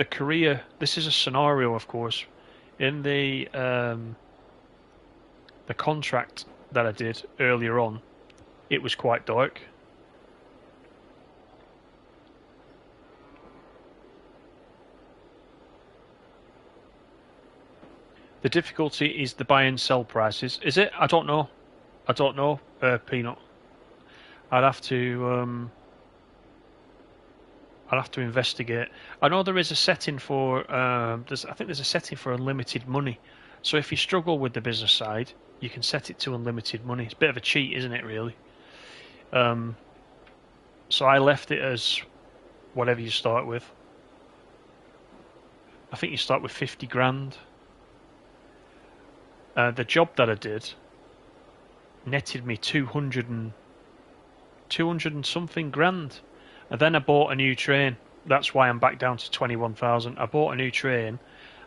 Korea. This is a scenario, of course, in the contract that I did earlier on. It was quite dark. The difficulty is the buy and sell prices. Is it? I don't know. I don't know, Peanut. I'd have to investigate. I know there is a setting for. I think there's a setting for unlimited money. So if you struggle with the business side, you can set it to unlimited money. It's a bit of a cheat, isn't it? Really. So I left it as whatever you start with. I think you start with 50 grand. The job that I did netted me 200 and something grand. And then I bought a new train. That's why I'm back down to 21,000. I bought a new train,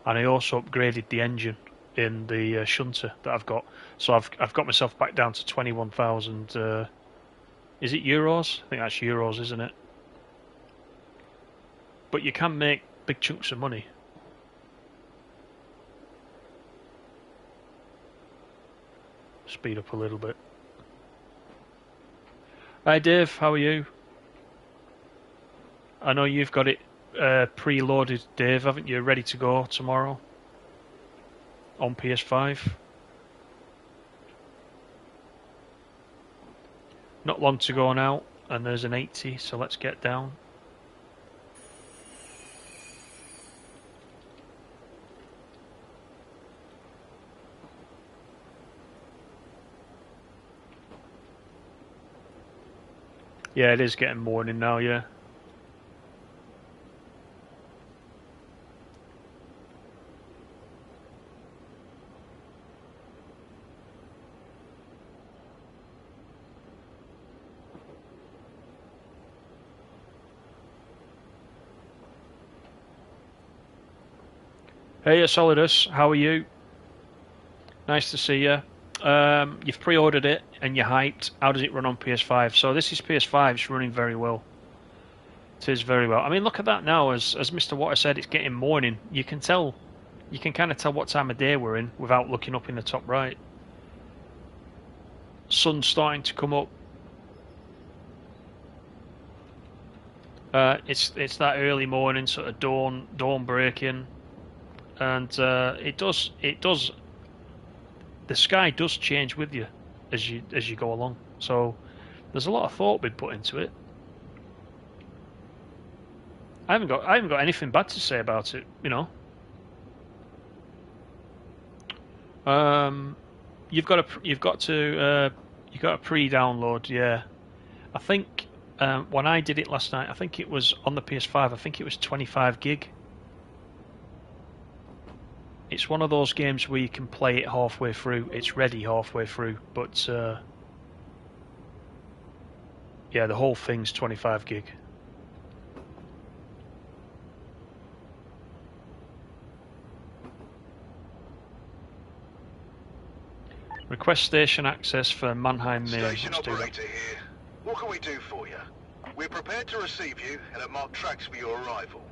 and I also upgraded the engine in the shunter that I've got. So I've got myself back down to 21,000. Is it euros? I think that's euros, isn't it? But you can make big chunks of money. speed up a little bit. Hi Dave, how are you? I know you've got it pre-loaded, Dave, haven't you? Ready to go tomorrow on PS5. Not long to go now, and there's an 80, so let's get down. Yeah, it is getting morning now, yeah. Hey, Solidus, how are you? Nice to see you. You've pre-ordered it and you're hyped. How does it run on PS5? So this is PS5. It's running very well. It is very well. I mean, look at that now. As Mr. Water said, it's getting morning. You can tell. You can kind of tell what time of day we're in without looking up in the top right. Sun's starting to come up. It's that early morning, sort of dawn breaking, and it does. The sky does change with you as you go along. So there's a lot of thought been put into it. I haven't got anything bad to say about it, you know. You've got to pre-download, yeah. I think when I did it last night, I think it was on the PS5. I think it was 25 gig. It's one of those games where you can play it halfway through. It's ready halfway through, but yeah, the whole thing's 25 gig. Request station access for Mannheim Main.
Station operator here. What can we do for you? We're prepared to receive you and have marked tracks for your arrival.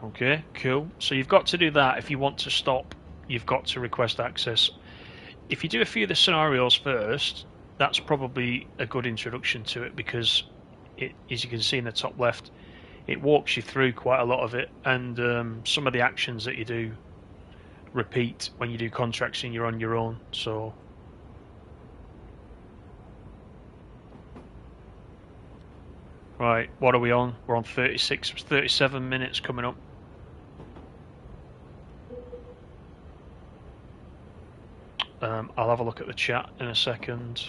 Okay, cool. So you've got to do that. If you want to stop, you've got to request access. If you do a few of the scenarios first, that's probably a good introduction to it, because it, as you can see in the top left, it walks you through quite a lot of it, and some of the actions that you do repeat when you do contracts and you're on your own. So right, what are we on? We're on 37 minutes coming up. I'll have a look at the chat in a second.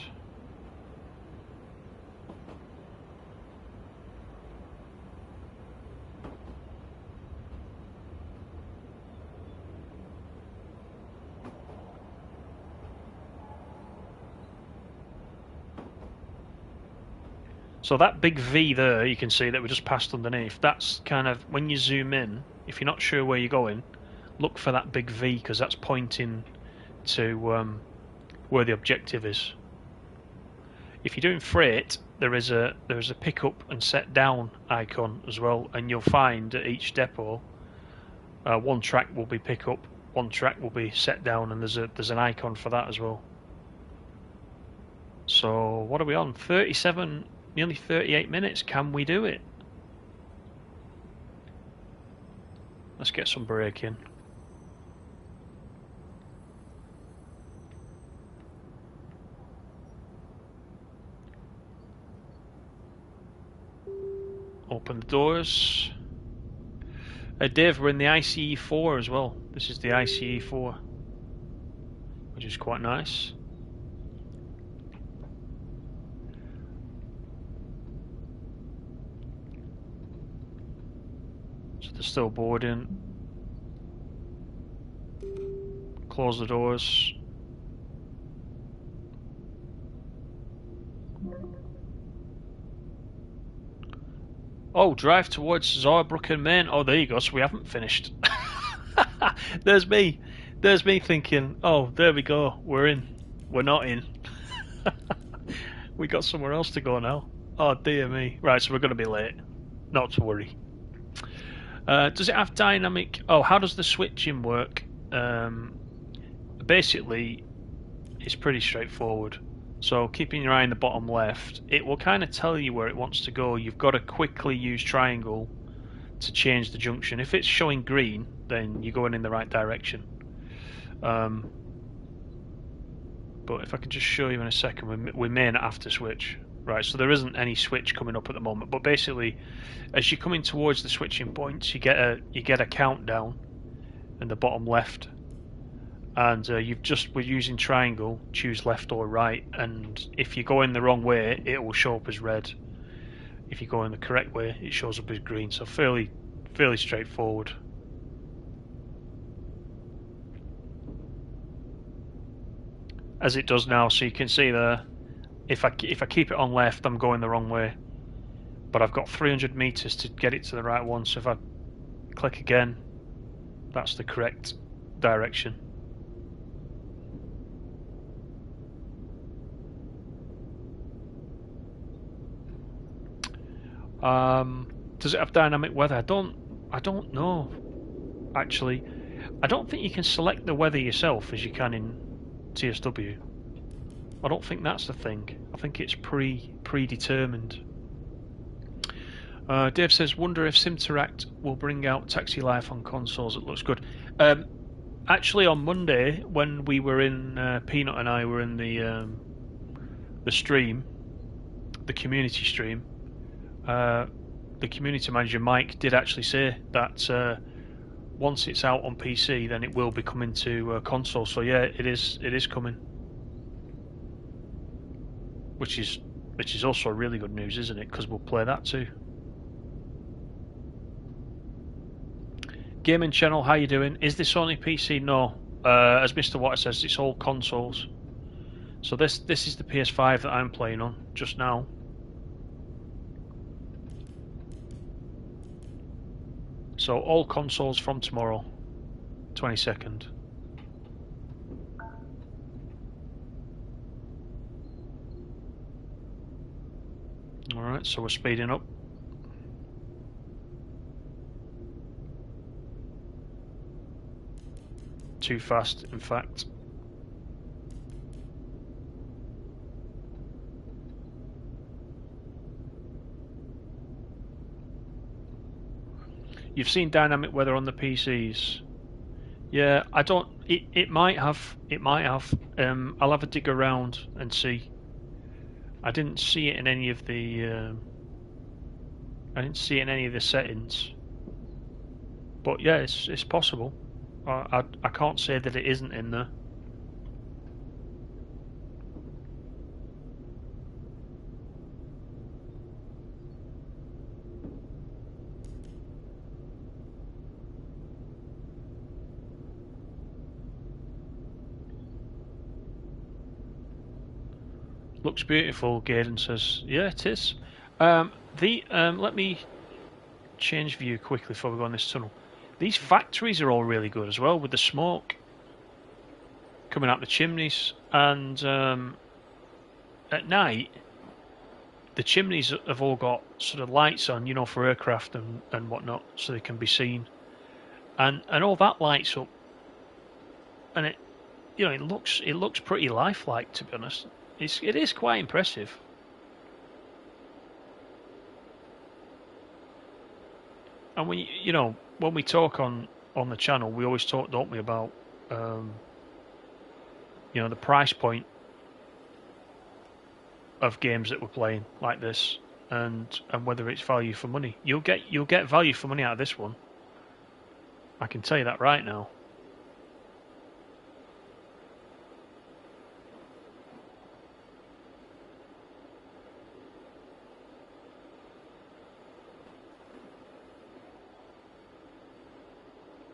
So that big V there, you can see that we just passed underneath. That's kind of, when you zoom in, if you're not sure where you're going, look for that big V, because that's pointing to where the objective is. If you're doing freight, there is a pick up and set down icon as well, and you'll find at each depot one track will be pick up, one track will be set down, and there's an icon for that as well. So what are we on? 37, nearly 38 minutes. Can we do it? Let's get some braking. Open the doors. Dave, we're in the ICE 4 as well. This is the ICE 4, which is quite nice. So they're still boarding. Close the doors. Oh, drive towards Saarbrücken Main. Oh, there you go. So we haven't finished. There's me thinking, oh, there we go. We're in. We're not in. We got somewhere else to go now. Oh, dear me. Right, so we're going to be late. Not to worry. Does it have dynamic... Oh, how does the switching work? Basically, is pretty straightforward. So keeping your eye on the bottom left, it will kind of tell you where it wants to go. You've got to quickly use triangle to change the junction. If it's showing green, then you're going in the right direction. But if I can just show you in a second, we may not have to switch. Right, so there isn't any switch coming up at the moment. But basically, as you're coming towards the switching points, you get a countdown in the bottom left, and we're using triangle, choose left or right, and if you go in the wrong way, it will show up as red. If you go in the correct way, it shows up as green. So fairly straightforward. As it does now, so you can see there, if I keep it on left, I'm going the wrong way, but I've got 300 meters to get it to the right one. So if I click again, that's the correct direction. Does it have dynamic weather? I don't know. Actually, I don't think you can select the weather yourself as you can in TSW. I don't think that's the thing. I think it's predetermined. Dave says, wonder if Simteract will bring out Taxi Life on consoles. It looks good. Actually, on Monday, when we were in, Peanut and I were in the stream, the community stream, the community manager Mike did actually say that once it's out on PC, then it will be coming to console. So yeah, it is coming, which is also really good news, isn't it? Because we'll play that too. Gaming channel, how you doing? Is this only PC? No. As Mr. Water says, it's all consoles. So this is the PS5 that I'm playing on just now. So all consoles from tomorrow, 22nd. Alright, so we're speeding up. Too fast, in fact. You've seen dynamic weather on the PCs. Yeah, I don't. It might have. It might have. I'll have a dig around and see. I didn't see it in any of the. I didn't see it in any of the settings. But yeah, it's possible. I can't say that it isn't in there. Looks beautiful, Gaiden says. Yeah, it is. Let me change view quickly before we go on this tunnel. These factories are all really good as well, with the smoke coming out the chimneys, and at night the chimneys have all got sort of lights on, you know, for aircraft and whatnot, so they can be seen, and all that lights up, and it, you know, it looks pretty lifelike, to be honest. It is quite impressive. And when we talk on the channel, we always talk, don't we, about the price point of games that we're playing like this, and whether it's value for money. You'll get value for money out of this one. I can tell you that right now.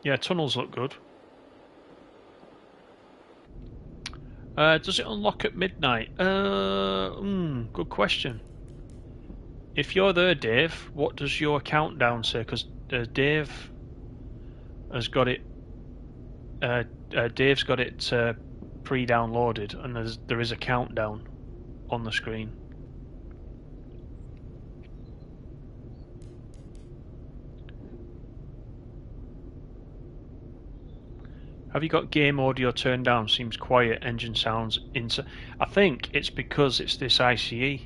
Yeah, tunnels look good. Does it unlock at midnight? Good question. If you're there, Dave, what does your countdown say? Because Dave has got it. Dave's got it pre-downloaded, and there is a countdown on the screen. Have you got game audio turned down? Seems quiet. Engine sounds into. I think it's because it's this ICE.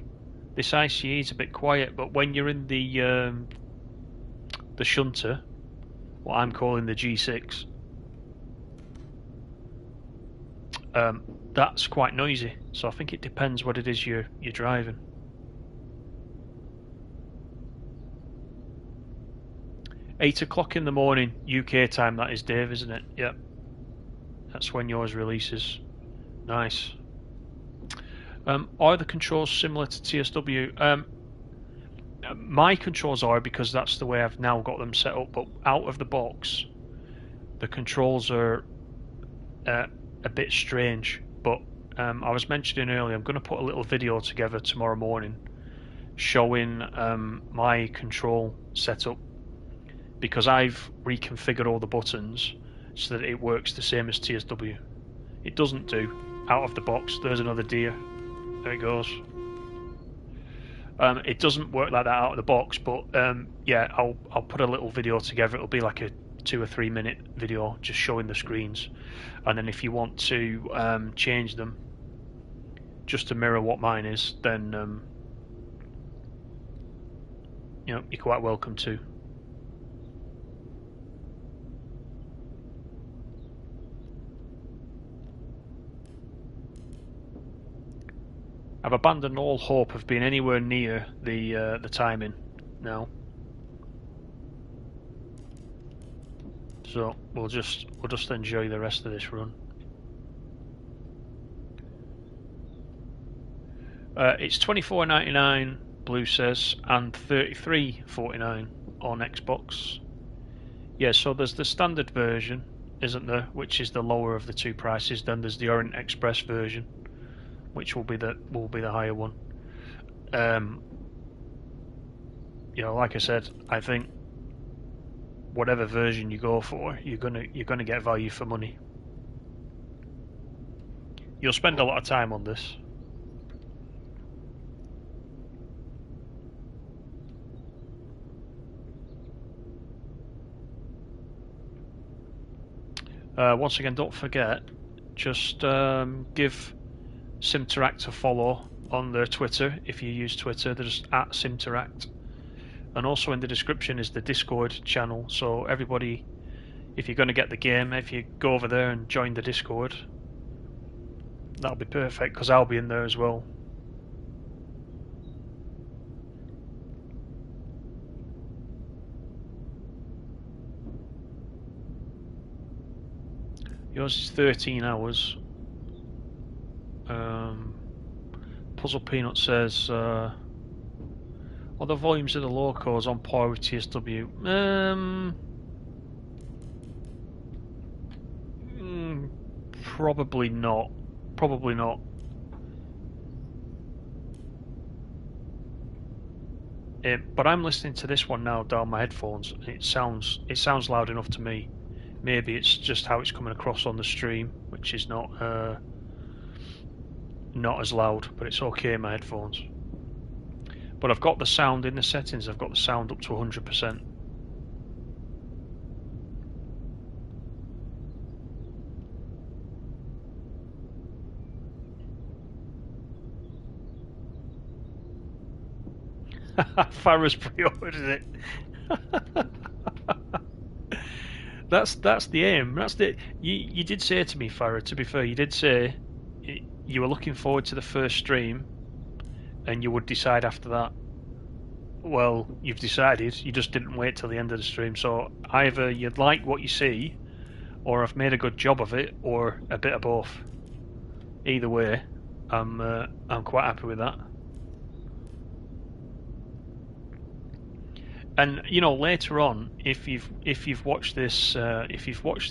This ICE is a bit quiet, but when you're in the shunter, what I'm calling the G6, that's quite noisy. So I think it depends what it is you're driving. £8 in the morning UK time. That is, Dave, isn't it? Yep. That's when yours releases. Nice. Are the controls similar to TSW? My controls are, because that's the way I've now got them set up, but out of the box the controls are a bit strange. But I was mentioning earlier, I'm going to put a little video together tomorrow morning showing my control setup, because I've reconfigured all the buttons so that it works the same as TSW. It doesn't do out of the box. There's another deer. There it goes. It doesn't work like that out of the box, but yeah, I'll put a little video together. It'll be like a 2 or 3 minute video just showing the screens, and then if you want to change them just to mirror what mine is, then you know, you're quite welcome to. I've abandoned all hope of being anywhere near the timing now. So we'll just enjoy the rest of this run. It's $24.99, Blue says, and $33.49 on Xbox. Yeah, so there's the standard version, isn't there, which is the lower of the two prices. Then there's the Orient Express version, which will be the higher one. You know, like I said, I think whatever version you go for, you're gonna get value for money. You'll spend a lot of time on this. Once again, don't forget, just give Simteract a follow on their Twitter if you use Twitter. They're just at Simteract. And also in the description is the Discord channel, so everybody, if you're going to get the game, if you go over there and join the Discord, that'll be perfect, because I'll be in there as well. Yours is 13 hours. Puzzle Peanut says, are the volumes of the locos on par with TSW? Probably not. Probably not. But I'm listening to this one now down my headphones, and it sounds loud enough to me. Maybe it's just how it's coming across on the stream, which is not as loud, but it's okay in my headphones. But I've got the sound in the settings. I've got the sound up to 100%. Farrah's pre-ordered it. That's the aim. That's the. You did say to me, Farrah. To be fair, you did say you were looking forward to the first stream, and you would decide after that. Well, you've decided. You just didn't wait till the end of the stream. So either you'd like what you see, or I've made a good job of it, or a bit of both. Either way, I'm quite happy with that. And you know, later on, if you've watched this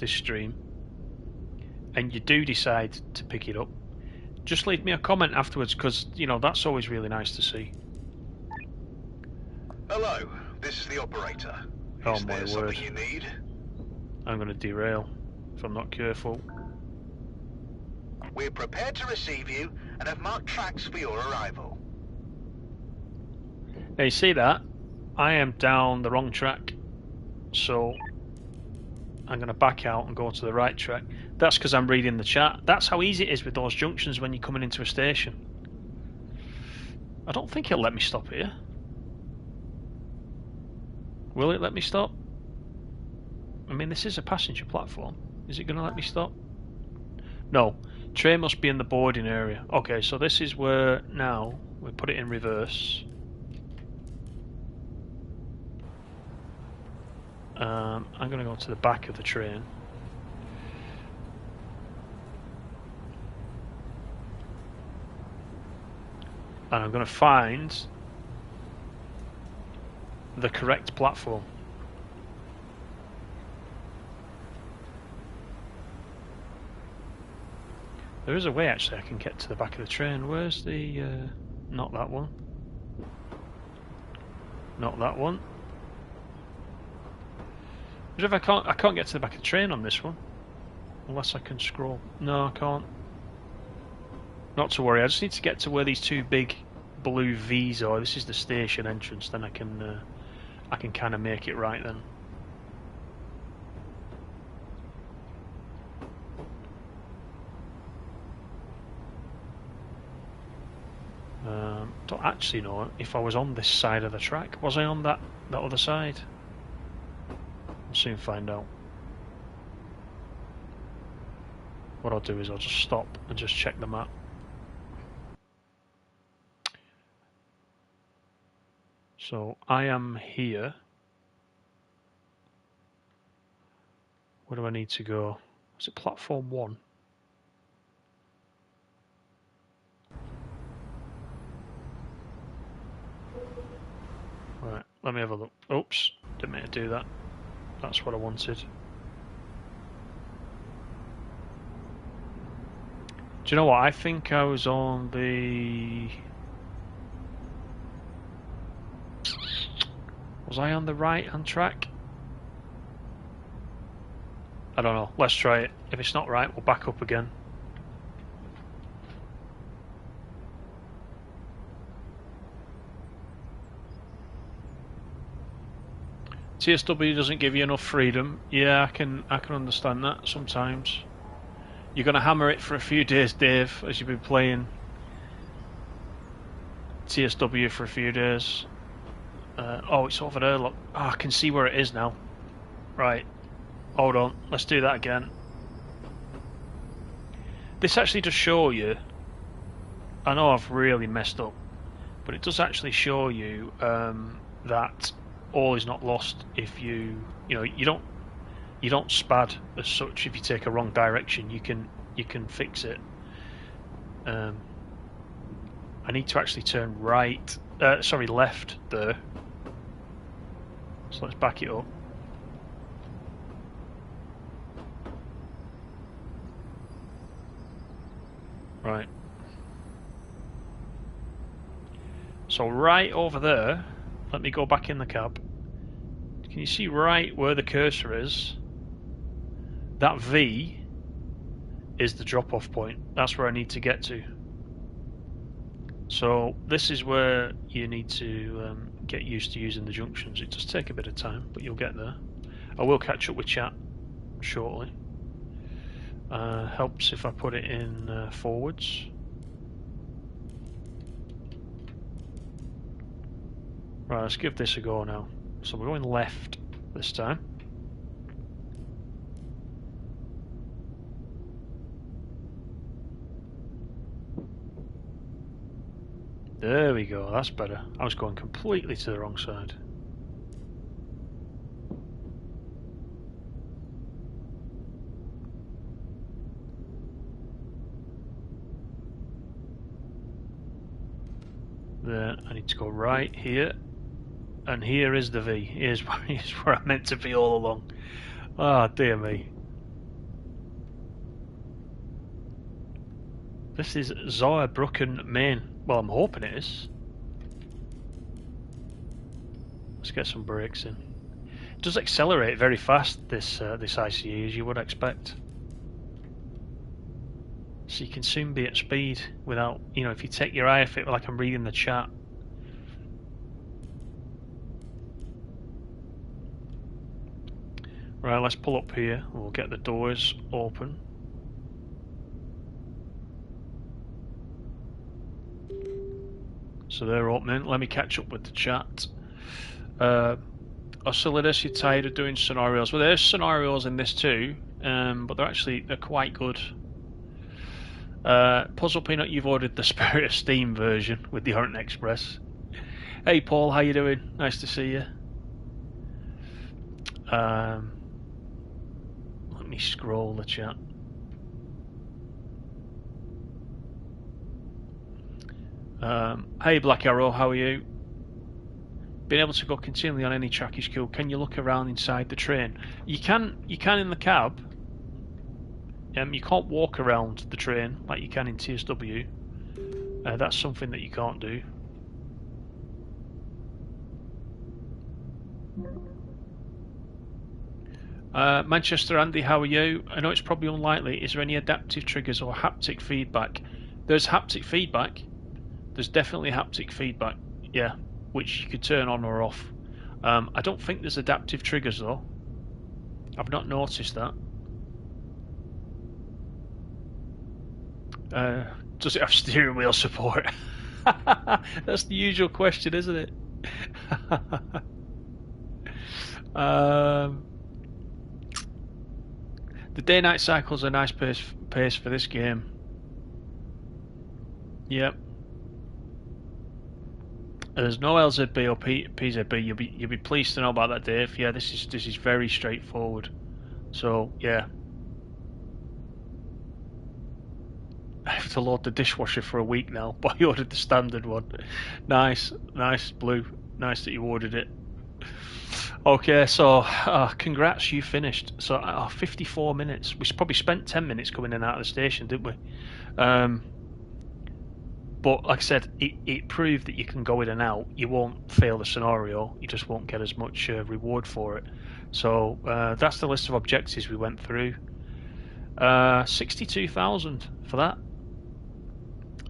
stream, and you do decide to pick it up, just leave me a comment afterwards, because you know that's always really nice to see.
Hello, this is the operator.
Oh
Is
my
there
word!
something you need?
I'm going to derail if I'm not careful.
We're prepared to receive you and have marked tracks for your arrival.
Now you see that? I am down the wrong track, so I'm going to back out and go to the right track. That's because I'm reading the chat. That's how easy it is with those junctions when you're coming into a station. I don't think it'll let me stop here. Will it let me stop? I mean, this is a passenger platform. Is it going to let me stop? No. Train must be in the boarding area. Okay, so this is where now we put it in reverse. I'm going to go to the back of the train. And I'm going to find the correct platform. There is a way actually I can get to the back of the train. Where's the... not that one. Not that one. But if I can't get to the back of the train on this one. Unless I can scroll. No, I can't. Not to worry, I just need to get to where these two big blue V's are. This is the station entrance, then I can kind of make it right then. Don't actually know if I was on this side of the track. Was I on that other side? We'll soon find out. What I'll do is I'll just stop and just check the map. So I am here. Where do I need to go? Is it platform 1? Right, let me have a look. Oops, didn't mean to do that. That's what I wanted. Do you know what? I think I was on the... Was I on the right-hand track? I don't know. Let's try it. If it's not right, we'll back up again. TSW doesn't give you enough freedom. Yeah, I can understand that sometimes. You're going to hammer it for a few days, Dave, as you've been playing TSW for a few days. Oh, it's over there, look. Oh, I can see where it is now. Right. Hold on. Let's do that again. This actually does show you... I know I've really messed up, but it does actually show you that all is not lost if you don't spad as such. If you take a wrong direction, you can fix it. I need to actually turn left there. So let's back it up. Right. So right over there, let me go back in the cab. Can you see right where the cursor is? That V is the drop-off point. That's where I need to get to. So this is where you need to get used to using the junctions. It does take a bit of time, but you'll get there. I will catch up with chat shortly. Helps if I put it in forwards. Right, let's give this a go now. So we're going left this time. There we go, that's better. I was going completely to the wrong side. There, I need to go right here. And here is the V. Here's where I'm meant to be all along. Ah, dear me. This is Zurich Main. Well, I'm hoping it is. Let's get some brakes in. It does accelerate very fast, this ICE, as you would expect. So you can soon be at speed without, if you take your eye off it, like I'm reading the chat. Right, let's pull up here. We'll get the doors open. So they're opening. Let me catch up with the chat. Oscillidus, you're tired of doing scenarios. Well, there's scenarios in this too, but they're quite good. Puzzle Peanut, you've ordered the Spirit of Steam version with the Orient Express. Hey Paul, how you doing? Nice to see you. Let me scroll the chat. Hey Black Arrow, how are you? Being able to go continually on any track is cool. Can you look around inside the train? You can in the cab. You can't walk around the train like you can in TSW. That's something that you can't do. Manchester Andy, how are you? I know it's probably unlikely. Is there any adaptive triggers or haptic feedback? There's haptic feedback. There's definitely haptic feedback, yeah, which you could turn on or off. I don't think there's adaptive triggers though. I've not noticed that. Does it have steering wheel support? That's the usual question, isn't it? The day-night cycle's a nice pace for this game. Yep. There's no LZB or PZB. You'll be pleased to know about that, Dave. Yeah, this is very straightforward. So yeah, I have to load the dishwasher for a week now, but I ordered the standard one. Nice, Blue. Nice that you ordered it. Okay, so congrats, you finished. So 54 minutes. We probably spent 10 minutes coming in and out of the station, didn't we? But like I said, it proved that you can go in and out. You won't fail the scenario. You just won't get as much reward for it. So that's the list of objectives we went through. 62,000 for that.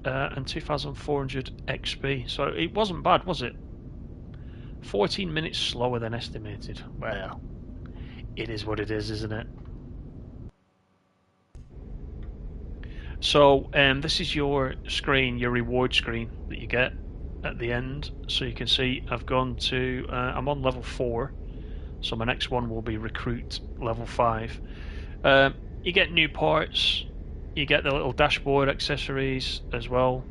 And 2,400 XP. So it wasn't bad, was it? 14 minutes slower than estimated. Well, it is what it is, isn't it? So this is your screen, your reward screen that you get at the end. So you can see I've gone to, I'm on level 4. So my next one will be recruit level 5. You get new parts. You get the little dashboard accessories as well.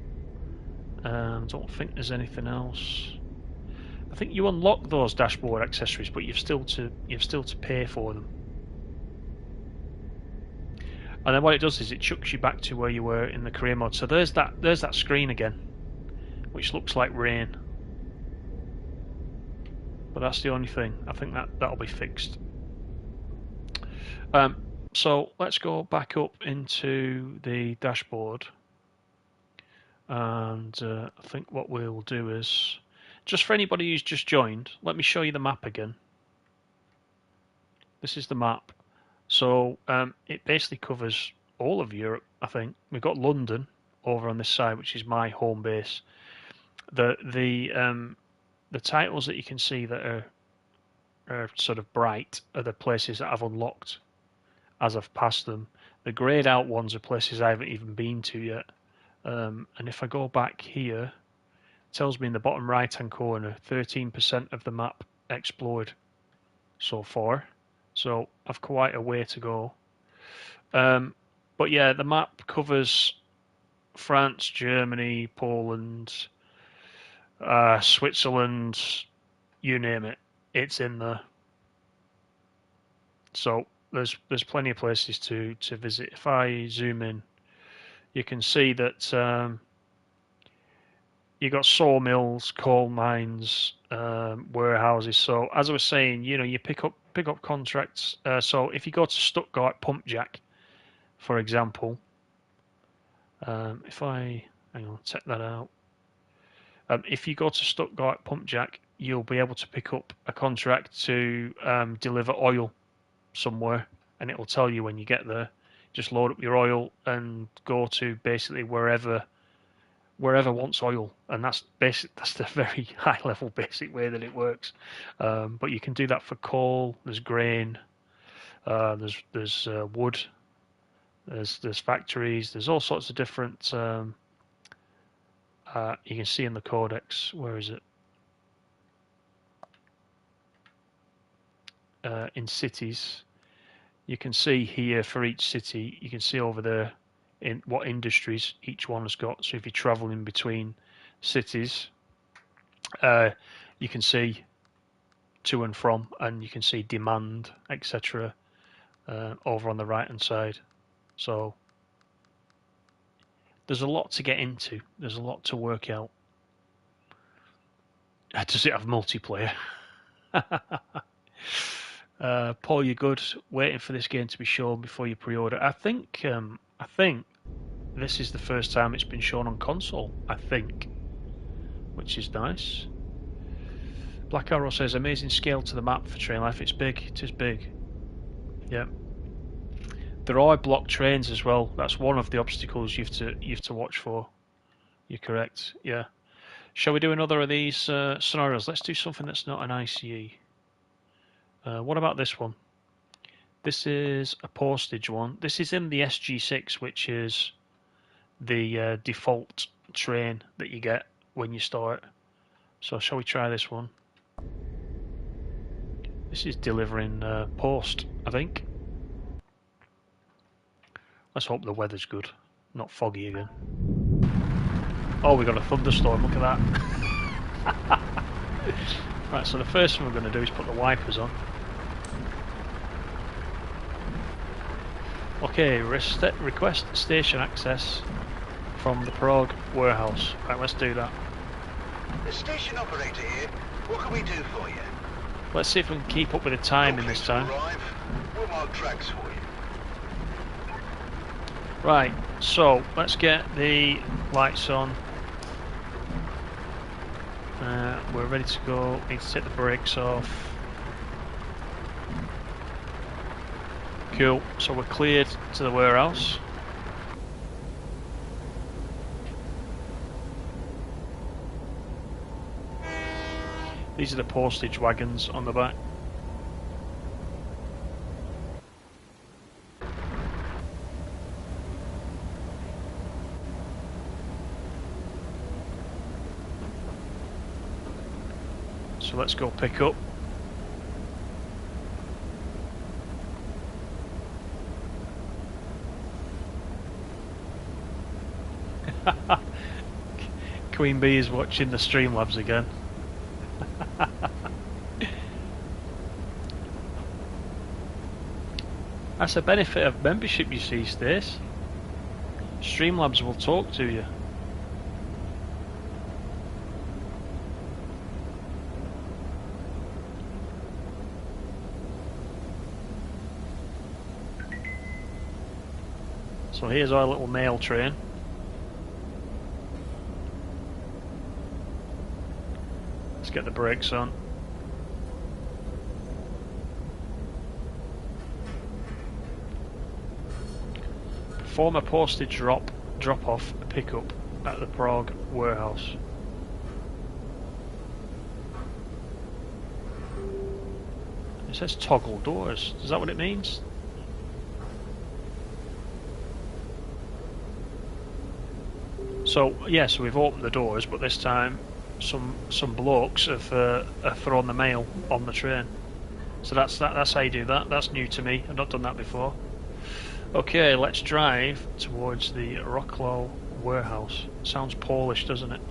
Don't think there's anything else. I think you unlock those dashboard accessories, but you've still to pay for them. And then what it does is it chucks you back to where you were in the career mode. So there's that screen again, which looks like rain. But that's the only thing. I think that'll be fixed. So let's go back up into the dashboard. And I think what we'll do is, just for anybody who's just joined, let me show you the map again. This is the map. So it basically covers all of Europe, I think. We've got London over on this side, which is my home base. The titles that you can see that are sort of bright are the places that I've unlocked as I've passed them. The greyed out ones are places I haven't even been to yet. And if I go back here, it tells me in the bottom right hand corner 13% of the map explored so far. So I've quite a way to go. But yeah, the map covers France, Germany, Poland, Switzerland, you name it. It's in there. So there's plenty of places to visit. If I zoom in, you can see that you got sawmills, coal mines, warehouses. So as I was saying, you pick up contracts. So if you go to Stuttgart Pump Jack, for example, if I check that out. If you go to Stuttgart Pump Jack, you'll be able to pick up a contract to deliver oil somewhere, and it will tell you when you get there. Just load up your oil and go to basically wherever wants oil, and that's the very high level basic way that it works. But you can do that for coal. There's grain. There's wood. There's factories. There's all sorts of different You can see in the codex, where is it? In cities, you can see here for each city, you can see over there in what industries each one has got. So if you're traveling between cities, you can see to and from, and you can see demand, etc. Over on the right hand side. So there's a lot to get into. There's a lot to work out. Does it have multiplayer? Paul, you're good. Waiting for this game to be shown before you pre-order. I think this is the first time it's been shown on console. I think, which is nice. Black Arrow says amazing scale to the map for Train Life. It's big. It is big. Yeah. There are blocked trains as well. That's one of the obstacles you have to watch for. You're correct. Yeah. Shall we do another of these scenarios? Let's do something that's not an ICE. What about this one? This is a postage one. This is in the SG6, which is the default train that you get when you start. So shall we try this one? This is delivering post, I think. Let's hope the weather's good, not foggy again. Oh, we got a thunderstorm, look at that. Right, so the first thing we're going to do is put the wipers on. Okay, request station access from the Prague warehouse. Right, let's do that.
The station operator here. What can we do for you?
Let's see if we can keep up with the timing this time.
We'll mark tracks for you.
Right, so let's get the lights on. We're ready to go. Need to take the brakes off. Cool, so we're cleared to the warehouse. These are the postage wagons on the back. So let's go pick up. Queen Bee is watching the Streamlabs again. That's a benefit of membership, you see, Stace. Streamlabs will talk to you. So here's our little mail train. Let's get the brakes on. Perform a postage drop-off pickup at the Prague warehouse. It says toggle doors. Is that what it means? So yes, we've opened the doors, but this time some blokes have thrown the mail on the train. So that's how you do that. That's new to me. I've not done that before. Okay, let's drive towards the Rocklow warehouse. Sounds Polish, doesn't it?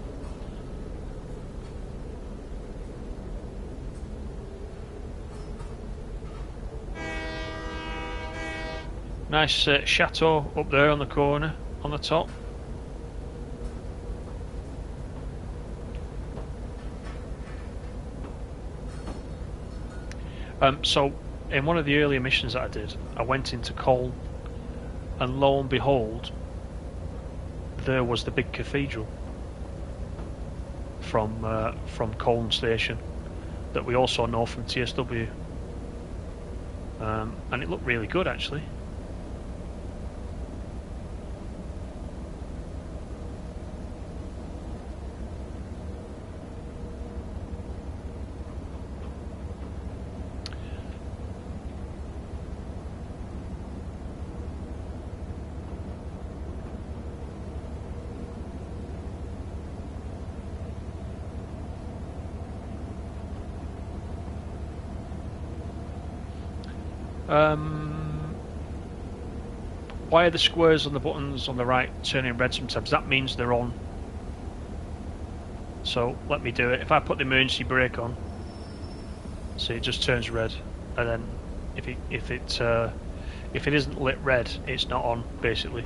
Nice chateau up there on the corner, on the top. So, in one of the earlier missions that I did, I went into Cologne, and lo and behold, there was the big cathedral from Cologne Station that we also know from TSW, and it looked really good actually. Why are the squares on the buttons on the right turning red sometimes? That means they're on. So let me do it. If I put the emergency brake on, see, it just turns red, and then if it isn't lit red, it's not on, basically.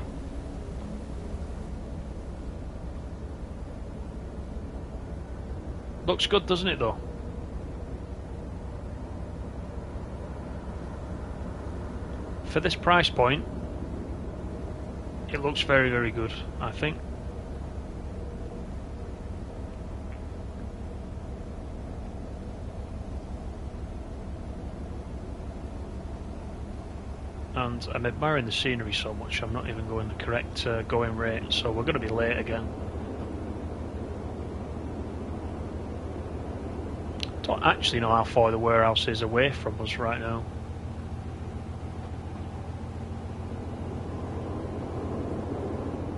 Looks good, doesn't it, though? For this price point, it looks very, very good, I think. And I'm admiring the scenery so much, I'm not even going the correct going rate, so we're going to be late again. Don't actually know how far the warehouse is away from us right now.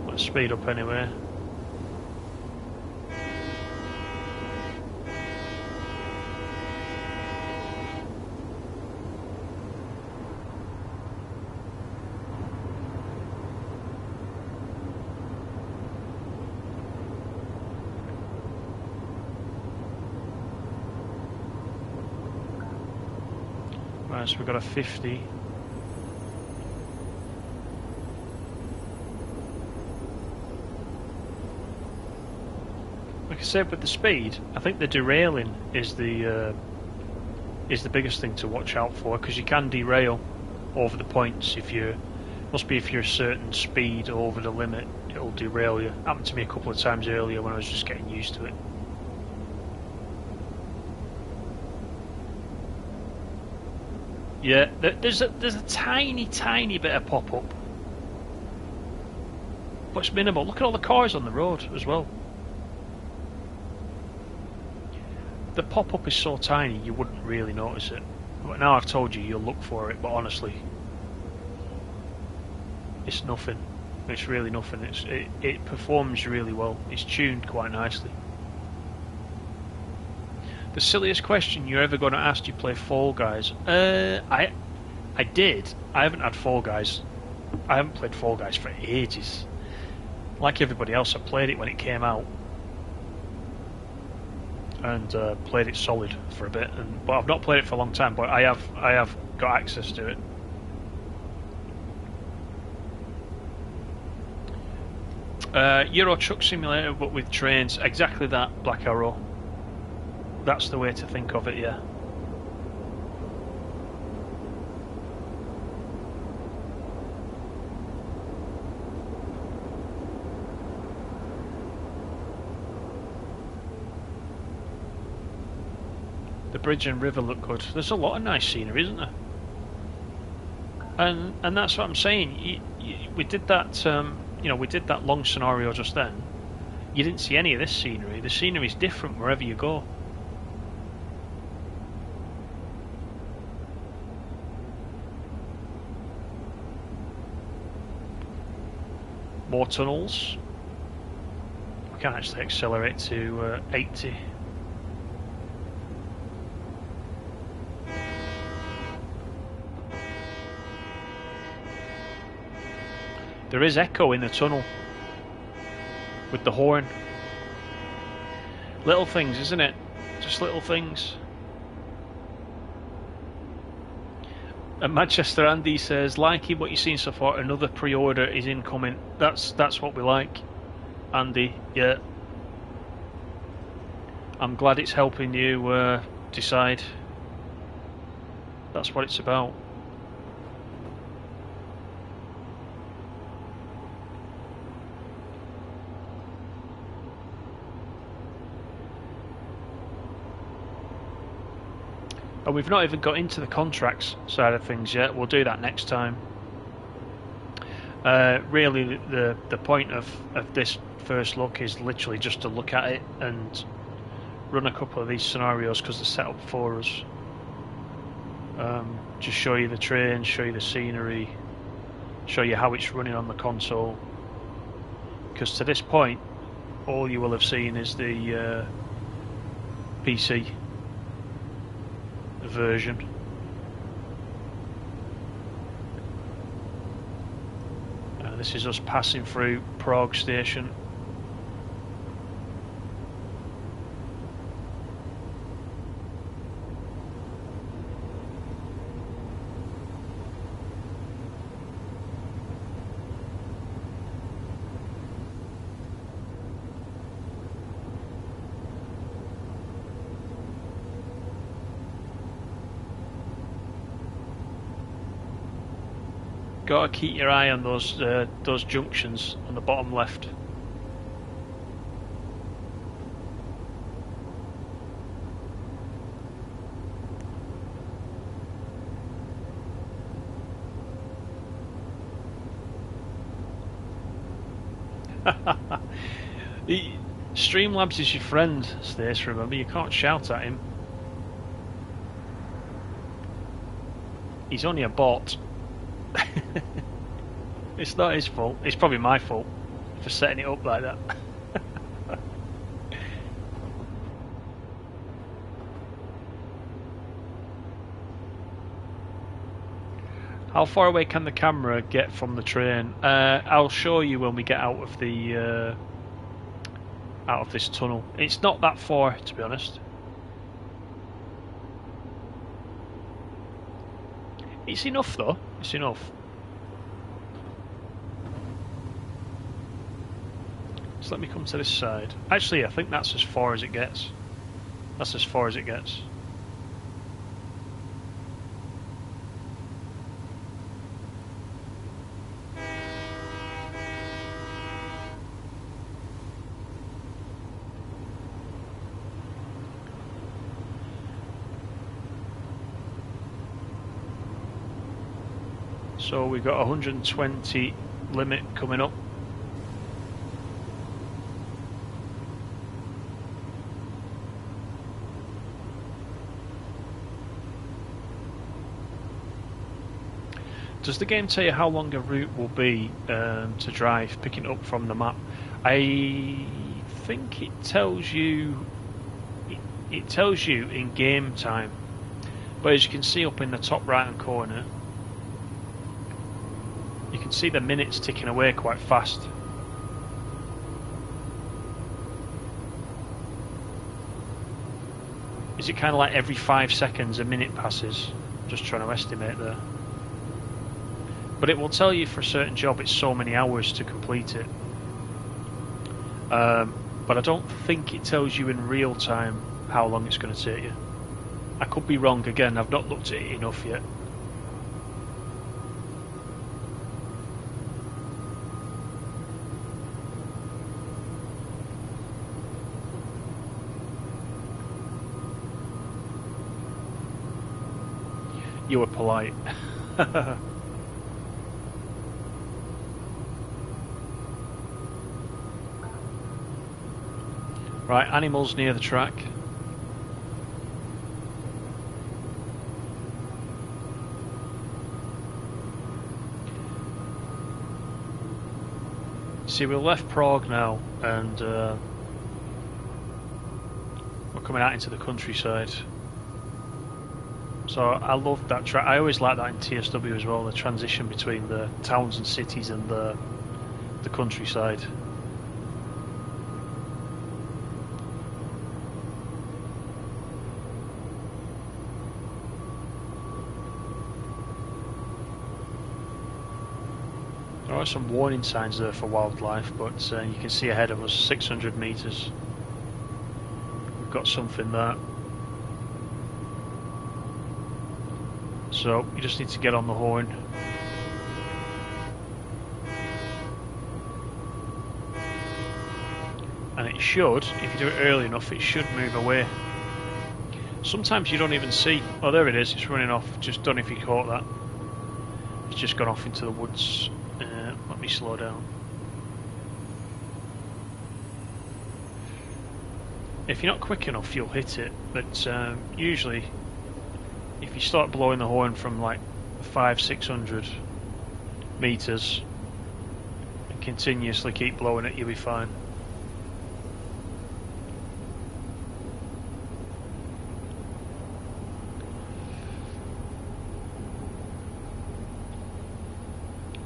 Let's speed up anyway. Right, so we've got a 50. Like I said, with the speed, I think the derailing is the biggest thing to watch out for, because you can derail over the points if you're a certain speed over the limit, it'll derail you. Happened to me a couple of times earlier when I was just getting used to it. Yeah, there's a tiny bit of pop-up, but it's minimal. Look at all the cars on the road as well. The pop-up is so tiny you wouldn't really notice it. But now I've told you, you'll look for it, but honestly, it's nothing. It's really nothing. It performs really well. It's tuned quite nicely. The silliest question you're ever going to ask, do you play Fall Guys? I did. I haven't had Fall Guys. I haven't played Fall Guys for ages. Like everybody else, I played it when it came out. And played it solid for a bit. But I've not played it for a long time, but I have got access to it. Euro Truck Simulator, but with trains. Exactly that, Black Arrow. That's the way to think of it, yeah. The bridge and river look good. There's a lot of nice scenery, isn't there? And that's what I'm saying. We did that. We did that long scenario just then. You didn't see any of this scenery. The scenery's different wherever you go. More tunnels. We can actually accelerate to 80. There is echo in the tunnel with the horn. Little things, isn't it? Just little things. And Manchester Andy says, liking what you've seen so far, another pre-order is incoming. That's what we like, Andy. Yeah. I'm glad it's helping you decide. That's what it's about. And we've not even got into the contracts side of things yet. We'll do that next time. Really, the point of this first look is literally just to look at it and run a couple of these scenarios because they're set up for us. Just show you the train, show you the scenery, show you how it's running on the console. Because to this point, all you will have seen is the PC version. And this is us passing through Prague station. Got to keep your eye on those junctions on the bottom left. Streamlabs is your friend, Stace, remember, you can't shout at him. He's only a bot. It's not his fault. It's probably my fault for setting it up like that. How far away can the camera get from the train? I'll show you when we get out of the out of this tunnel. It's not that far, to be honest. It's enough though. It's enough. So let me come to this side. Actually, I think that's as far as it gets. That's as far as it gets. So we've got 120 limit coming up. Does the game tell you how long a route will be to drive, picking up from the map? I think it tells you. It tells you in game time, but as you can see up in the top right hand corner, you can see the minutes ticking away quite fast. Is it kind of like every 5 seconds a minute passes? Just trying to estimate there. But it will tell you for a certain job it's so many hours to complete it. But I don't think it tells you in real time how long it's going to take you. I could be wrong again, I've not looked at it enough yet. You were polite. Right, animals near the track. See, we left Prague now, and we're coming out into the countryside. So I love that track. I always like that in TSW as well, the transition between the towns and cities and the countryside. There are some warning signs there for wildlife, but you can see ahead of us 600 metres. We've got something there. So you just need to get on the horn. And it should, if you do it early enough, it should move away. Sometimes you don't even see. Oh, there it is, it's running off. Just don't know if you caught that. It's just gone off into the woods. Let me slow down. If you're not quick enough, you'll hit it, but usually if you start blowing the horn from like 500-600 meters and continuously keep blowing it, you'll be fine.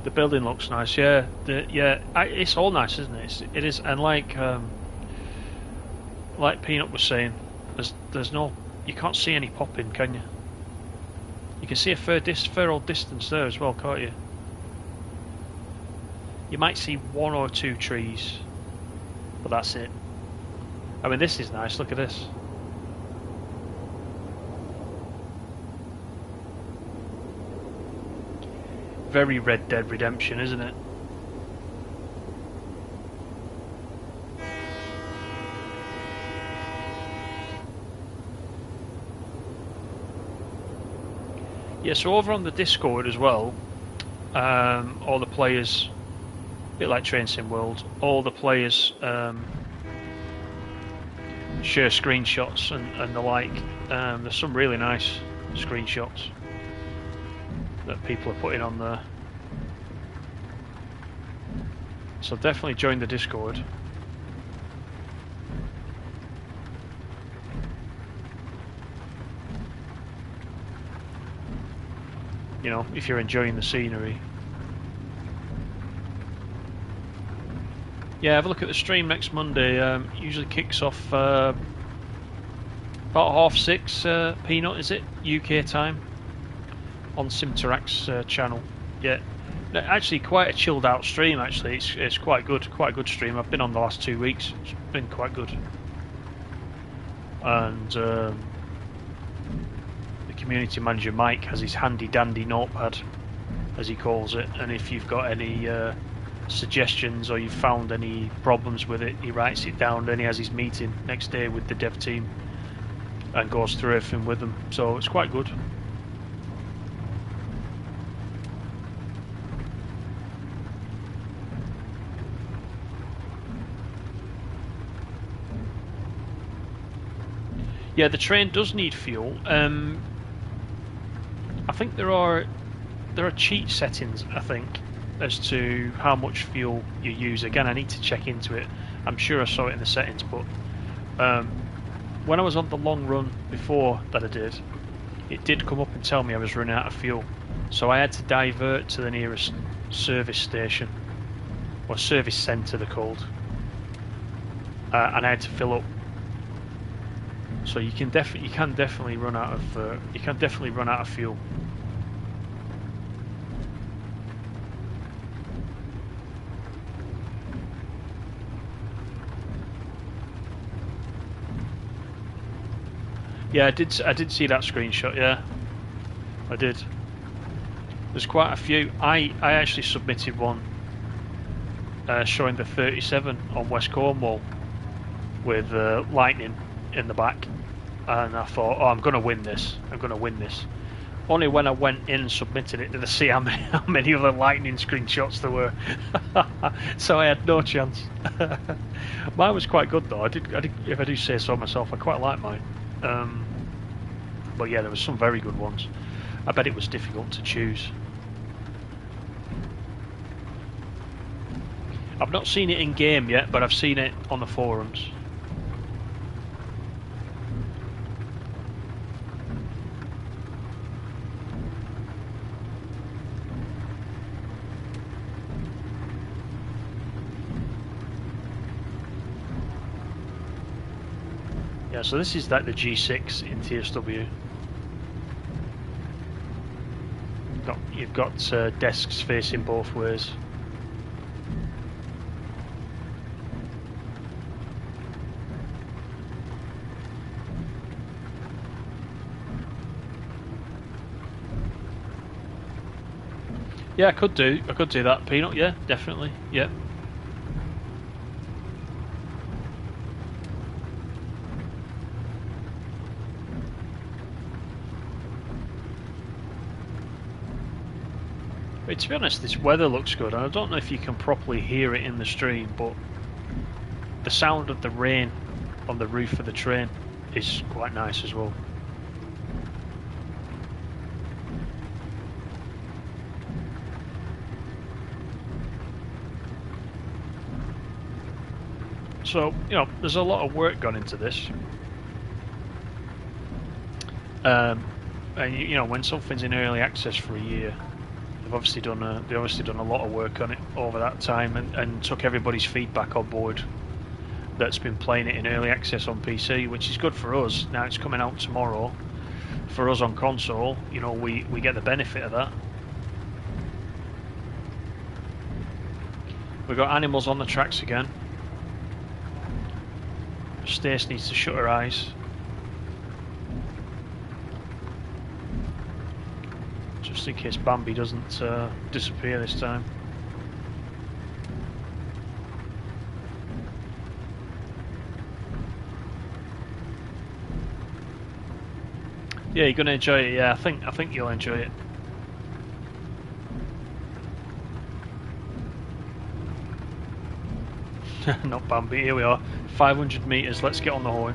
The building looks nice, yeah. It's all nice, isn't it? It is, and like Peanut was saying, there's no, you can't see any popping, can you? You can see a fair old distance there as well, can't you? You might see one or two trees, but that's it. I mean, this is nice. Look at this. Very Red Dead Redemption, isn't it? Yeah, so over on the Discord as well, all the players, a bit like Train Sim World, all the players share screenshots and the like. There's some really nice screenshots that people are putting on there. So definitely join the Discord. You know, if you're enjoying the scenery. Yeah, have a look at the stream next Monday. Usually kicks off about 6:30, Peanut, is it? UK time on Simteract's channel. Yeah, actually quite a chilled out stream. Actually, it's quite good, quite a good stream. I've been on the last 2 weeks. It's been quite good, and the community manager Mike has his handy dandy notepad, as he calls it, and if you've got any suggestions or you've found any problems with it, he writes it down. Then he has his meeting next day with the dev team and goes through everything with them. So it's quite good. Yeah, the train does need fuel. I think there are cheat settings, I think, as to how much fuel you use. Again, I need to check into it. I'm sure I saw it in the settings, but when I was on the long run before that I did, it did come up and tell me I was running out of fuel. So I had to divert to the nearest service station, or service centre they're called, and I had to fill up. So you can definitely run out of fuel. Yeah, I did see that screenshot. Yeah, I did. There's quite a few. I actually submitted one showing the 37 on West Cornwall with lightning in the back, and I thought, oh, I'm going to win this. Only when I went in and submitted it did I see how many other lightning screenshots there were. So I had no chance. Mine was quite good though. I did, if I do say so myself, I quite like mine. But yeah, there were some very good ones. I bet it was difficult to choose. I've not seen it in game yet, but I've seen it on the forums. Yeah, so this is like the G6 in TSW. You've got desks facing both ways. Yeah, I could do that, Peanut. Yeah, definitely. Yeah. But to be honest, this weather looks good. I don't know if you can properly hear it in the stream, but the sound of the rain on the roof of the train is quite nice as well. So, you know, there's a lot of work gone into this. And, you know, when something's in early access for a year, They've obviously done a lot of work on it over that time, and took everybody's feedback on board that's been playing it in early access on PC, which is good for us. Now it's coming out tomorrow. For us on console, you know, we get the benefit of that. We've got animals on the tracks again. Stace needs to shut her eyes. Just in case Bambi doesn't disappear this time. Yeah, you're gonna enjoy it. Yeah, I think you'll enjoy it. Not Bambi. Here we are. 500 meters. Let's get on the horn.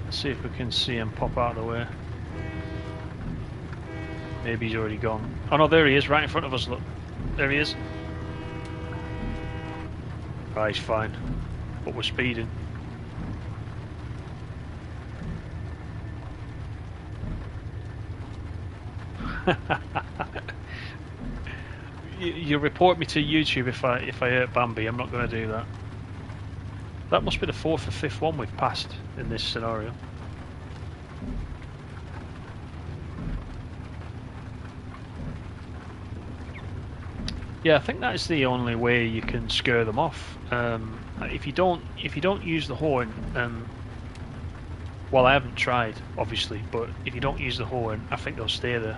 See if we can see him pop out of the way. Maybe he's already gone. Oh no, there he is, right in front of us. Look, there he is. Right, he's fine, but we're speeding. You report me to YouTube if I hurt Bambi. I'm not going to do that. That must be the 4th or 5th one we've passed in this scenario. Yeah, I think that is the only way you can scare them off. If you don't use the horn, well, I haven't tried, obviously, but if you don't use the horn, I think they'll stay there.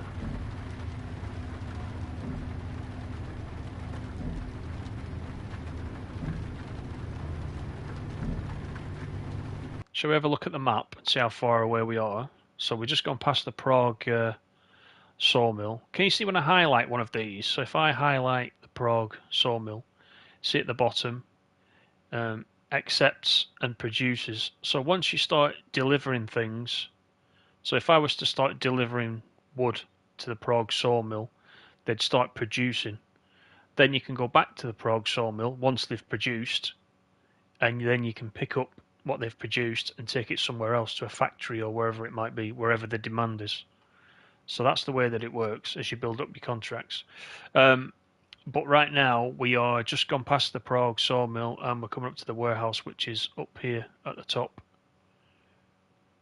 Shall we have a look at the map and see how far away we are? So we're just gone past the Prague sawmill. Can you see when I highlight one of these? So if I highlight the Prague sawmill, see at the bottom, accepts and produces. So once you start delivering things, so if I was to start delivering wood to the Prague sawmill, they'd start producing. Then you can go back to the Prague sawmill once they've produced, and then you can pick up what they've produced and take it somewhere else, to a factory or wherever it might be, wherever the demand is. So that's the way that it works as you build up your contracts. But right now we are just gone past the Prague sawmill and we're coming up to the warehouse, which is up here at the top.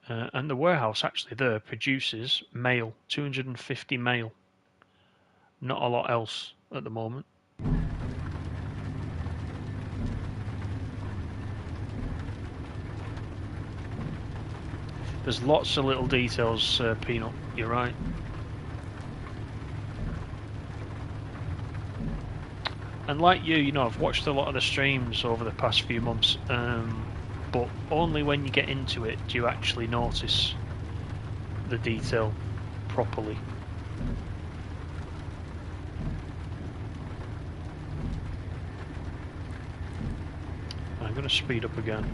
And the warehouse actually there produces mail, 250 mail. Not a lot else at the moment. There's lots of little details, Peanut, you're right. And like you know, I've watched a lot of the streams over the past few months, but only when you get into it do you actually notice the detail properly. I'm going to speed up again.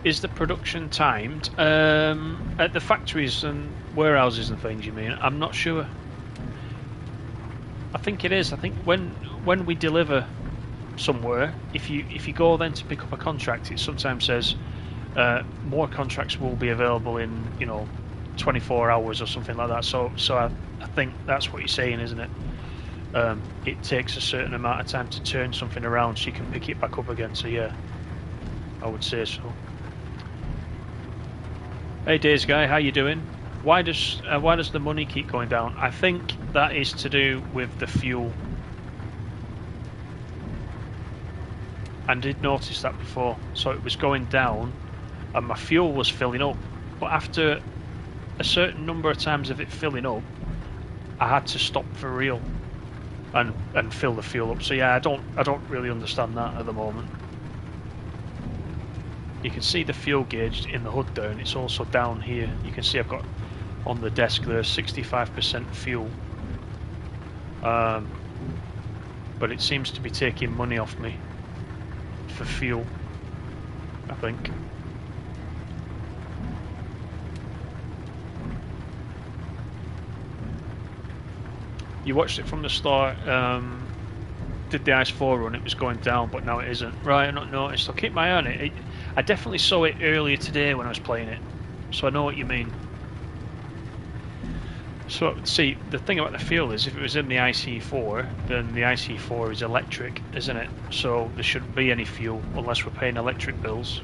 Is the production timed? At the factories and warehouses and things, you mean? I'm not sure. I think it is. I think when we deliver somewhere, if you go then to pick up a contract, it sometimes says more contracts will be available in 24 hours or something like that. So I think that's what you're saying, isn't it? It takes a certain amount of time to turn something around so you can pick it back up again. So yeah, I would say so. Hey Days Guy, how you doing? Why does the money keep going down? I think that is to do with the fuel. I did notice that before. So it was going down and my fuel was filling up. But after a certain number of times of it filling up, I had to stop for real and fill the fuel up. So yeah, I don't really understand that at the moment. You can see the fuel gauge in the hood there, and it's also down here. You can see I've got on the desk there 65% fuel. But it seems to be taking money off me for fuel, I think. You watched it from the start. Did the Ice 4 run? It was going down, but now it isn't. Right, I've not noticed. I'll keep my eye on it. I definitely saw it earlier today when I was playing it, so I know what you mean. So, see, the thing about the fuel is, if it was in the IC4, then the IC4 is electric, isn't it? So there shouldn't be any fuel unless we're paying electric bills.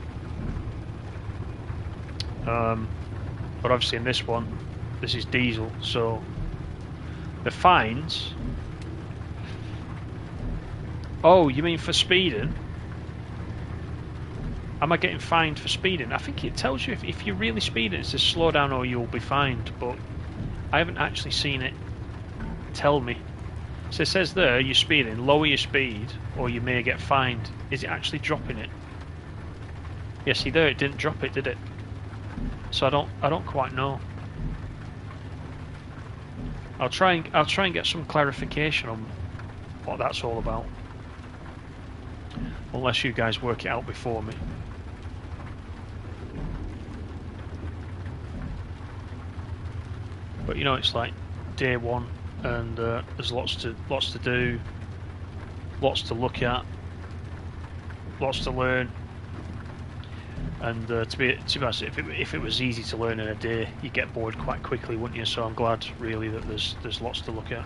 But obviously in this one, this is diesel, so the fines. Oh, you mean for speeding? Am I getting fined for speeding? I think it tells you if you're really speeding, it says slow down or you'll be fined, but I haven't actually seen it tell me. So it says there, you're speeding, lower your speed or you may get fined. Is it actually dropping it? Yeah, see there, it didn't drop it, did it? So I don't quite know. I'll try and get some clarification on what that's all about. Unless you guys work it out before me. But you know, it's like day one, and there's lots to do, lots to look at, lots to learn. And to be honest, if it was easy to learn in a day, you'd get bored quite quickly, wouldn't you? So I'm glad, really, that there's lots to look at.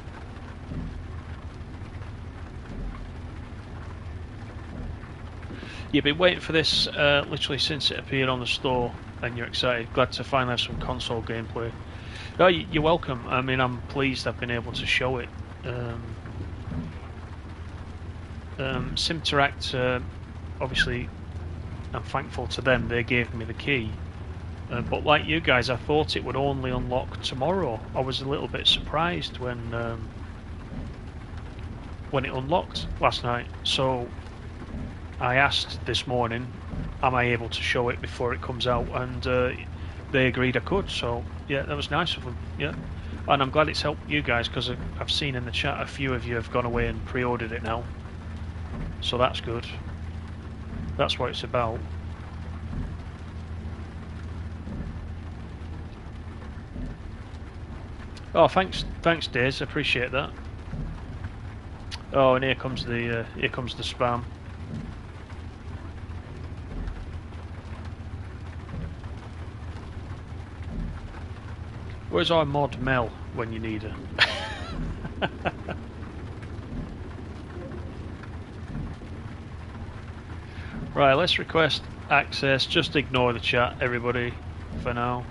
You've been waiting for this literally since it appeared on the store, and you're excited. Glad to finally have some console gameplay. No, you're welcome. I mean, I'm pleased I've been able to show it. Simteract, obviously, I'm thankful to them. They gave me the key. But like you guys, I thought it would only unlock tomorrow. I was a little bit surprised when it unlocked last night. So I asked this morning, am I able to show it before it comes out? And they agreed I could. So yeah, that was nice of them. Yeah, and I'm glad it's helped you guys, because I've seen in the chat a few of you have gone away and pre-ordered it now. So that's good. That's what it's about. Oh, thanks, Daze. I appreciate that. Oh, and here comes the spam. Where's our mod Mel when you need her? Right, let's request access. Just ignore the chat, everybody, for now.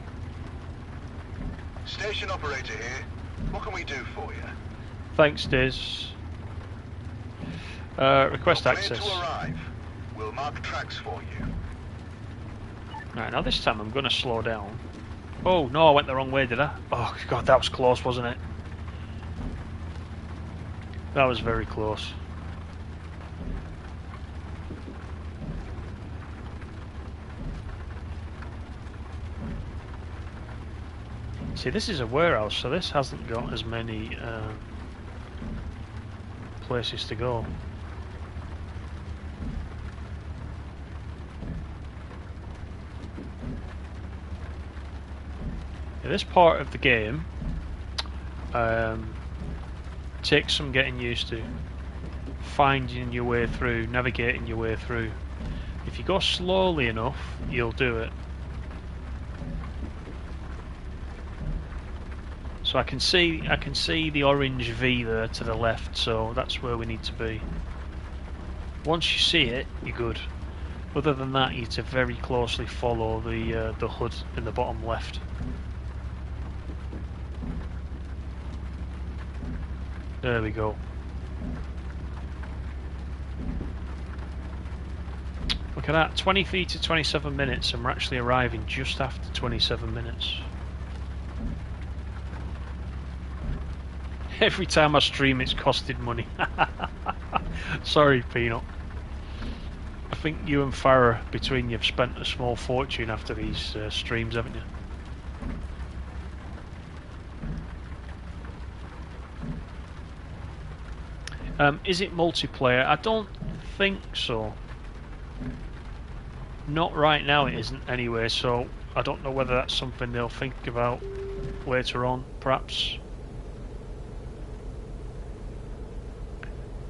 Station operator here. What can we do for you?
Thanks, Diz. Request
You're
access.
clear to arrive. We'll mark tracks for you.
Right, now this time I'm going to slow down. Oh, no, I went the wrong way, did I? Oh, God, that was close, wasn't it? That was very close. See, this is a warehouse, so this hasn't got as many places to go. Yeah, this part of the game takes some getting used to. Finding your way through, navigating your way through. If you go slowly enough, you'll do it. So I can see the orange V there to the left, so that's where we need to be. Once you see it, you're good. Other than that, you need to very closely follow the HUD in the bottom left. There we go. Look at that, 23 to 27 minutes, and we're actually arriving just after 27 minutes. Every time I stream, it's costed money. Sorry, Peanut. I think you and Farah, between you, have spent a small fortune after these streams, haven't you? Is it multiplayer? I don't think so. Not right now, it isn't anyway, so I don't know whether that's something they'll think about later on, perhaps.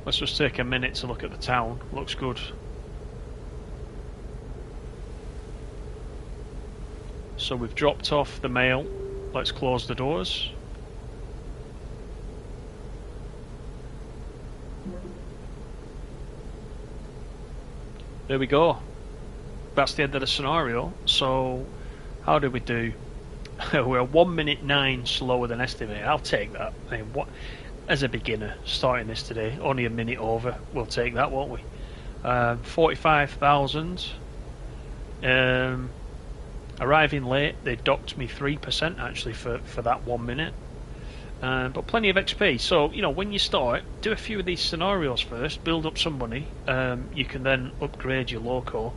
Let's just take a minute to look at the town. Looks good. So we've dropped off the mail. Let's close the doors. There we go. That's the end of the scenario. So how did we do? We're 1 minute 9 slower than estimated. I'll take that. I mean, what, as a beginner starting this today, only a minute over. We'll take that, won't we? 45,000. Arriving late. They docked me 3% actually for that 1 minute. But plenty of XP. So, you know, when you start, do a few of these scenarios first, build up some money. You can then upgrade your loco,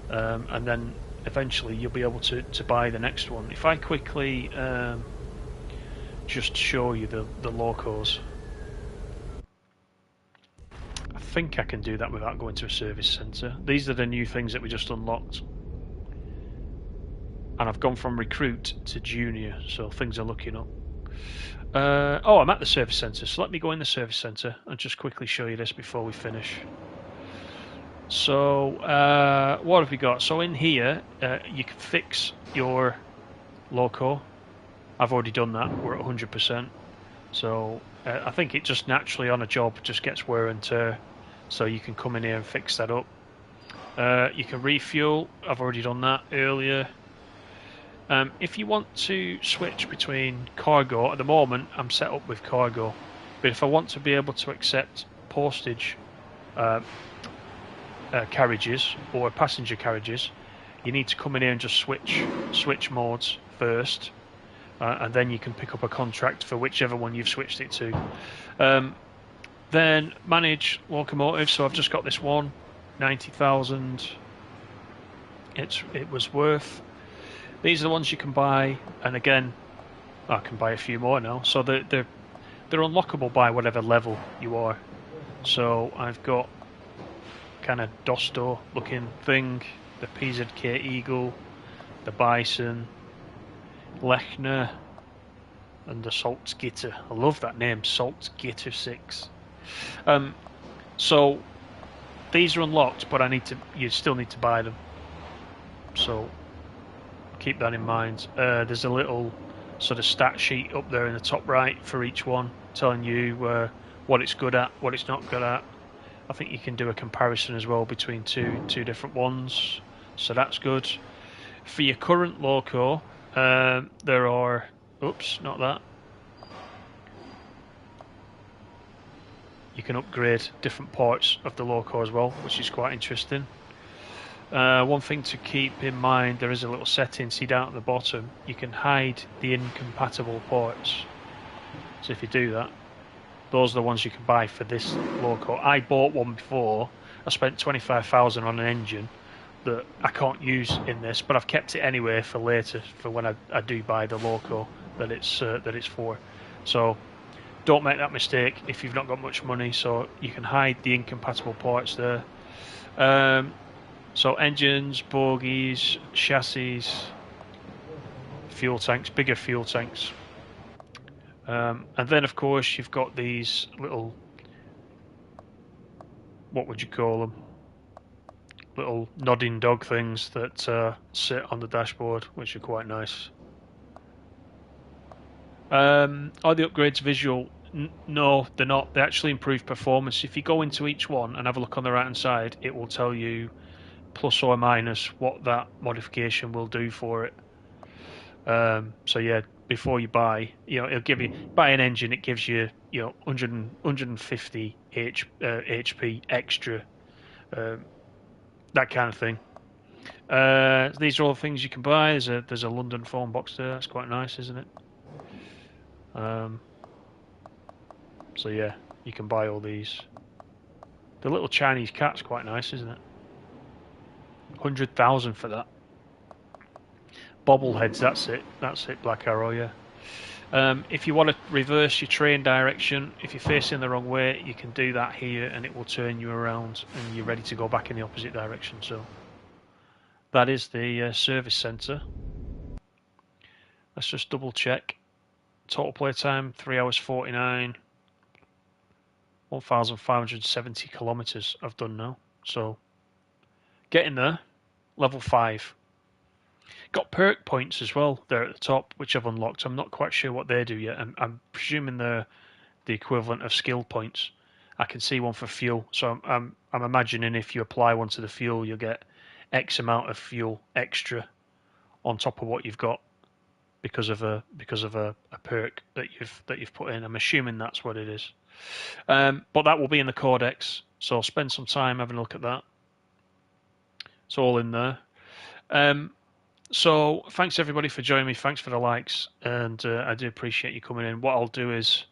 and then eventually you'll be able to buy the next one. If I quickly just show you the locos, I think I can do that without going to a service centre. These are the new things that we just unlocked. And I've gone from recruit to junior, so things are looking up. Oh, I'm at the service centre, so let me go in the service centre and just quickly show you this before we finish. So, what have we got? So in here, you can fix your loco. I've already done that, we're at 100%. So, I think it just naturally on a job just gets wear and tear. So you can come in here and fix that up. You can refuel, I've already done that earlier. If you want to switch between cargo, at the moment I'm set up with cargo, but if I want to be able to accept postage carriages or passenger carriages, you need to come in here and just switch modes first, and then you can pick up a contract for whichever one you've switched it to. Then manage locomotives, so I've just got this one, 90,000 it was worth. These are the ones you can buy, and again, I can buy a few more now. So they're unlockable by whatever level you are. So I've got kind of Dosto looking thing, the PZK Eagle, the Bison, Lechner, and the Salzgitter. I love that name, Salzgitter 6. So these are unlocked, but you still need to buy them. So keep that in mind. There's a little sort of stat sheet up there in the top right for each one, telling you what it's good at, what it's not good at. I think you can do a comparison as well between two different ones, so that's good. For your current loco, there are, oops, not that. You can upgrade different parts of the loco as well, which is quite interesting. One thing to keep in mind, there is a little setting, see down at the bottom, you can hide the incompatible parts. So if you do that, those are the ones you can buy for this loco. I bought one before, I spent 25,000 on an engine that I can't use in this, but I've kept it anyway for later, for when I do buy the loco that it's for. So don't make that mistake if you've not got much money, so you can hide the incompatible parts there. So engines, bogies, chassis, fuel tanks, bigger fuel tanks. And then of course you've got these little, what would you call them? Little nodding dog things that sit on the dashboard, which are quite nice. Are the upgrades visual? No, they're not. They actually improve performance. If you go into each one and have a look on the right hand side, it will tell you plus or minus what that modification will do for it. So yeah, before you buy, it'll give you, buy an engine, it gives you 150 HP extra, that kind of thing. These are all the things you can buy. There's a London phone box there. That's quite nice, isn't it? So yeah, you can buy all these. The little Chinese cat's quite nice, isn't it? 100,000 for that. Bobbleheads, that's it, Black Arrow, yeah. If you want to reverse your train direction, if you're facing the wrong way, you can do that here and it will turn you around and you're ready to go back in the opposite direction. So that is the service centre. Let's just double check. Total play time 3 hours 49. 1,570 kilometres I've done now. So, getting there. Level 5. Got perk points as well there at the top, which I've unlocked. I'm not quite sure what they do yet. I'm presuming they're the equivalent of skill points. I can see one for fuel, so I'm imagining if you apply one to the fuel, you'll get X amount of fuel extra on top of what you've got because of a perk that you've put in. I'm assuming that's what it is. But that will be in the codex, so I'll spend some time having a look at that. It's all in there. So thanks everybody for joining me. Thanks for the likes, and I do appreciate you coming in. What I'll do is,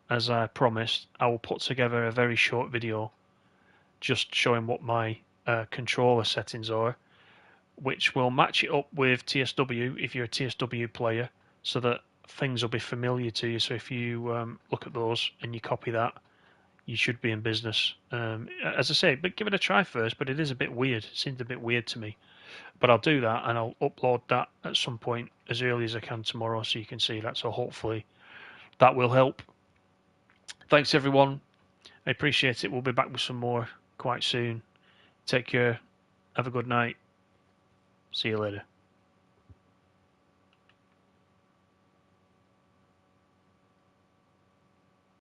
as I promised, I will put together a very short video just showing what my controller settings are, which will match it up with TSW if you're a TSW player, so that things will be familiar to you. So if you look at those and you copy that, you should be in business. As I say, but give it a try first, but it is a bit weird. It seems a bit weird to me. But I'll do that, and I'll upload that at some point as early as I can tomorrow, so you can see that. So hopefully that will help. Thanks everyone. I appreciate it. We'll be back with some more quite soon. Take care. Have a good night. See you later.